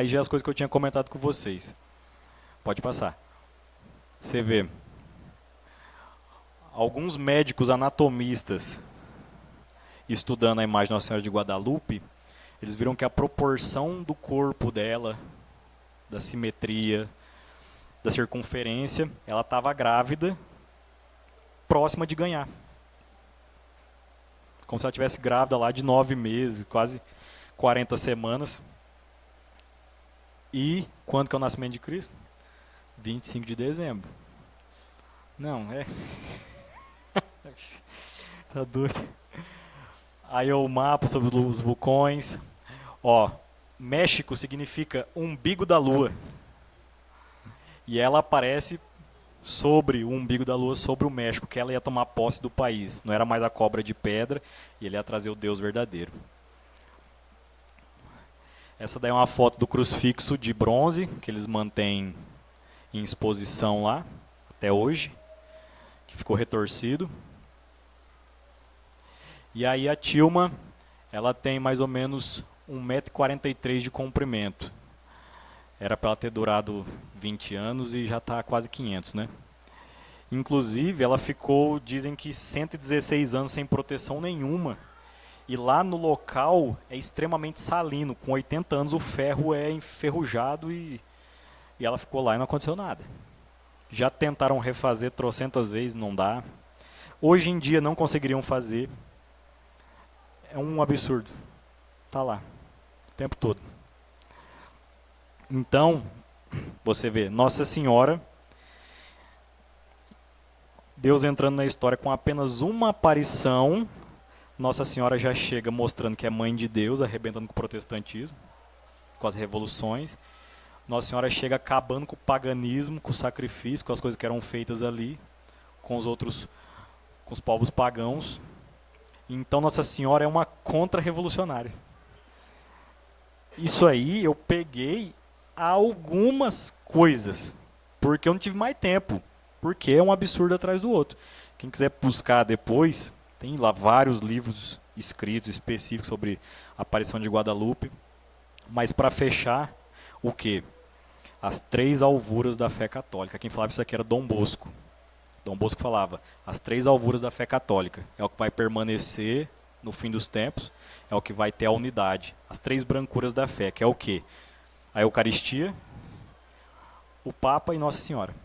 já as coisas que eu tinha comentado com vocês. Pode passar. Você vê. Alguns médicos anatomistas, estudando a imagem de Nossa Senhora de Guadalupe, eles viram que a proporção do corpo dela, da simetria, da circunferência, ela estava grávida, próxima de ganhar. Como se ela estivesse grávida lá de 9 meses, quase 40 semanas. E quando que é o nascimento de Cristo? 25 de dezembro. Não, é... Tá doido. Aí o mapa sobre os vulcões. Ó, México significa umbigo da lua. E ela aparece sobre o umbigo da lua, sobre o México, que ela ia tomar posse do país. Não era mais a cobra de pedra, e ele ia trazer o Deus verdadeiro. Essa daí é uma foto do crucifixo de bronze, que eles mantêm em exposição lá, até hoje, que ficou retorcido. E aí a tilma, ela tem mais ou menos 1,43 m de comprimento. Era para ela ter durado 20 anos e já está quase 500, né? Inclusive, ela ficou, dizem que 116 anos sem proteção nenhuma. E lá no local é extremamente salino. Com 80 anos o ferro é enferrujado e ela ficou lá e não aconteceu nada. Já tentaram refazer trocentas vezes, não dá. Hoje em dia não conseguiriam fazer. É um absurdo. Tá lá, o tempo todo. Então, você vê, Nossa Senhora, Deus entrando na história com apenas uma aparição, Nossa Senhora já chega mostrando que é mãe de Deus, arrebentando com o protestantismo, com as revoluções. Nossa Senhora chega acabando com o paganismo, com o sacrifício, com as coisas que eram feitas ali, com os outros, com os povos pagãos. Então Nossa Senhora é uma contra-revolucionária. Isso aí eu peguei algumas coisas, porque eu não tive mais tempo, porque é um absurdo atrás do outro. Quem quiser buscar depois, tem lá vários livros escritos específicos sobre a aparição de Guadalupe. Mas para fechar, o quê? As 3 alvuras da fé católica. Quem falava isso aqui era Dom Bosco. Dom Bosco falava, as 3 alvuras da fé católica. É o que vai permanecer no fim dos tempos, é o que vai ter a unidade. As 3 brancuras da fé, que é o quê? A Eucaristia, o Papa e Nossa Senhora.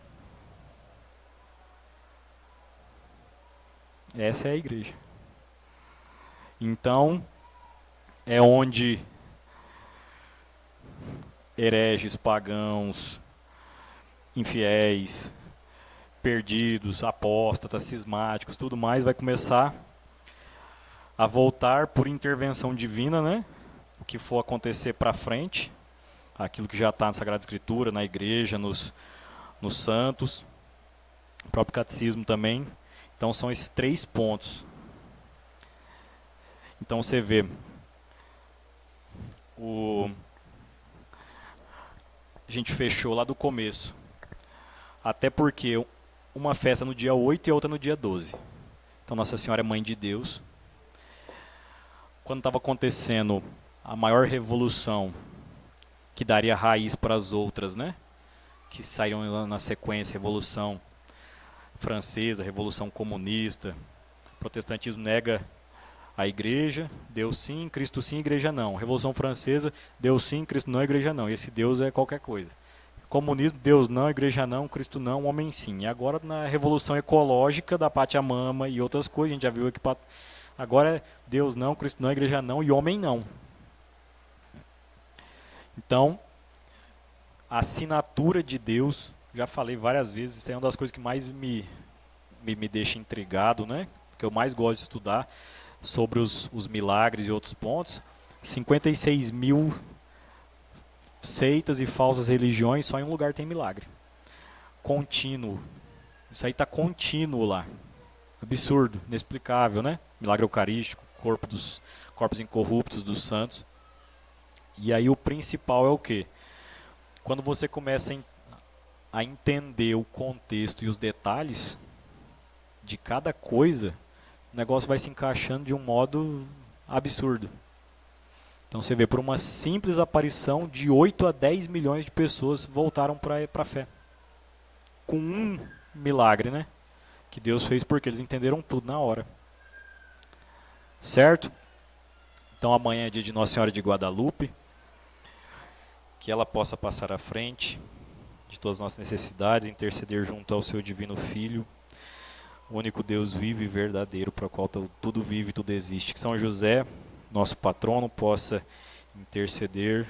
Essa é a igreja. Então, é onde hereges, pagãos, infiéis, perdidos, apóstatas, cismáticos, tudo mais vai começar a voltar por intervenção divina, né? O que for acontecer para frente, aquilo que já está na Sagrada Escritura, na igreja, nos santos, o próprio catecismo também. Então são esses 3 pontos. Então você vê a gente fechou lá do começo. Até porque uma festa no dia 8 e outra no dia 12. Então Nossa Senhora é Mãe de Deus. Quando estava acontecendo a maior revolução, que daria raiz para as outras, né? Que saíram na sequência, Revolução Francesa, Revolução Comunista. O protestantismo nega a igreja, Deus sim, Cristo sim, igreja não. Revolução Francesa, Deus sim, Cristo não, igreja não. E esse Deus é qualquer coisa. Comunismo, Deus não, igreja não, Cristo não, homem sim. E agora na Revolução Ecológica da Pachamama e outras coisas, a gente já viu aqui, agora é Deus não, Cristo não, igreja não e homem não. Então, a assinatura de Deus, já falei várias vezes, isso é uma das coisas que mais me deixa intrigado, né? Que eu mais gosto de estudar sobre os milagres e outros pontos. 56 mil seitas e falsas religiões, só em um lugar tem milagre. Contínuo. Isso aí está contínuo lá. Absurdo, inexplicável, né? Milagre eucarístico, corpos incorruptos dos santos. E aí o principal é o quê? Quando você começa a entender o contexto e os detalhes de cada coisa, o negócio vai se encaixando de um modo absurdo. Então você vê, por uma simples aparição, de 8 a 10 milhões de pessoas voltaram para a fé. Com um milagre, né? Que Deus fez porque eles entenderam tudo na hora. Certo? Então amanhã é dia de Nossa Senhora de Guadalupe. Que ela possa passar à frente de todas as nossas necessidades, interceder junto ao seu divino Filho, o único Deus vivo e verdadeiro, para o qual tudo vive e tudo existe. Que São José, nosso patrono, possa interceder,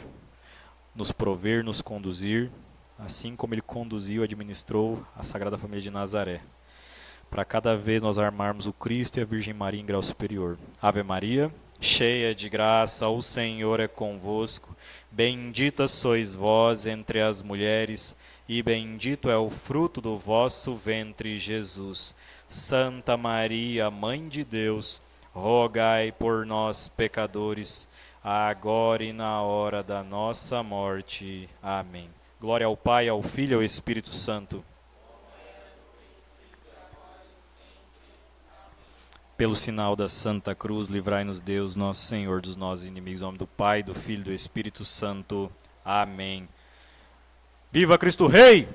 nos prover, nos conduzir, assim como ele conduziu e administrou a Sagrada Família de Nazaré, para cada vez nós armarmos o Cristo e a Virgem Maria em grau superior. Ave Maria, cheia de graça, o Senhor é convosco. Bendita sois vós entre as mulheres, e bendito é o fruto do vosso ventre, Jesus. Santa Maria, Mãe de Deus, rogai por nós, pecadores, agora e na hora da nossa morte. Amém. Glória ao Pai, ao Filho e ao Espírito Santo. Pelo sinal da Santa Cruz, livrai-nos Deus, nosso Senhor, dos nossos inimigos. Em nome do Pai, do Filho e do Espírito Santo. Amém. Viva Cristo Rei!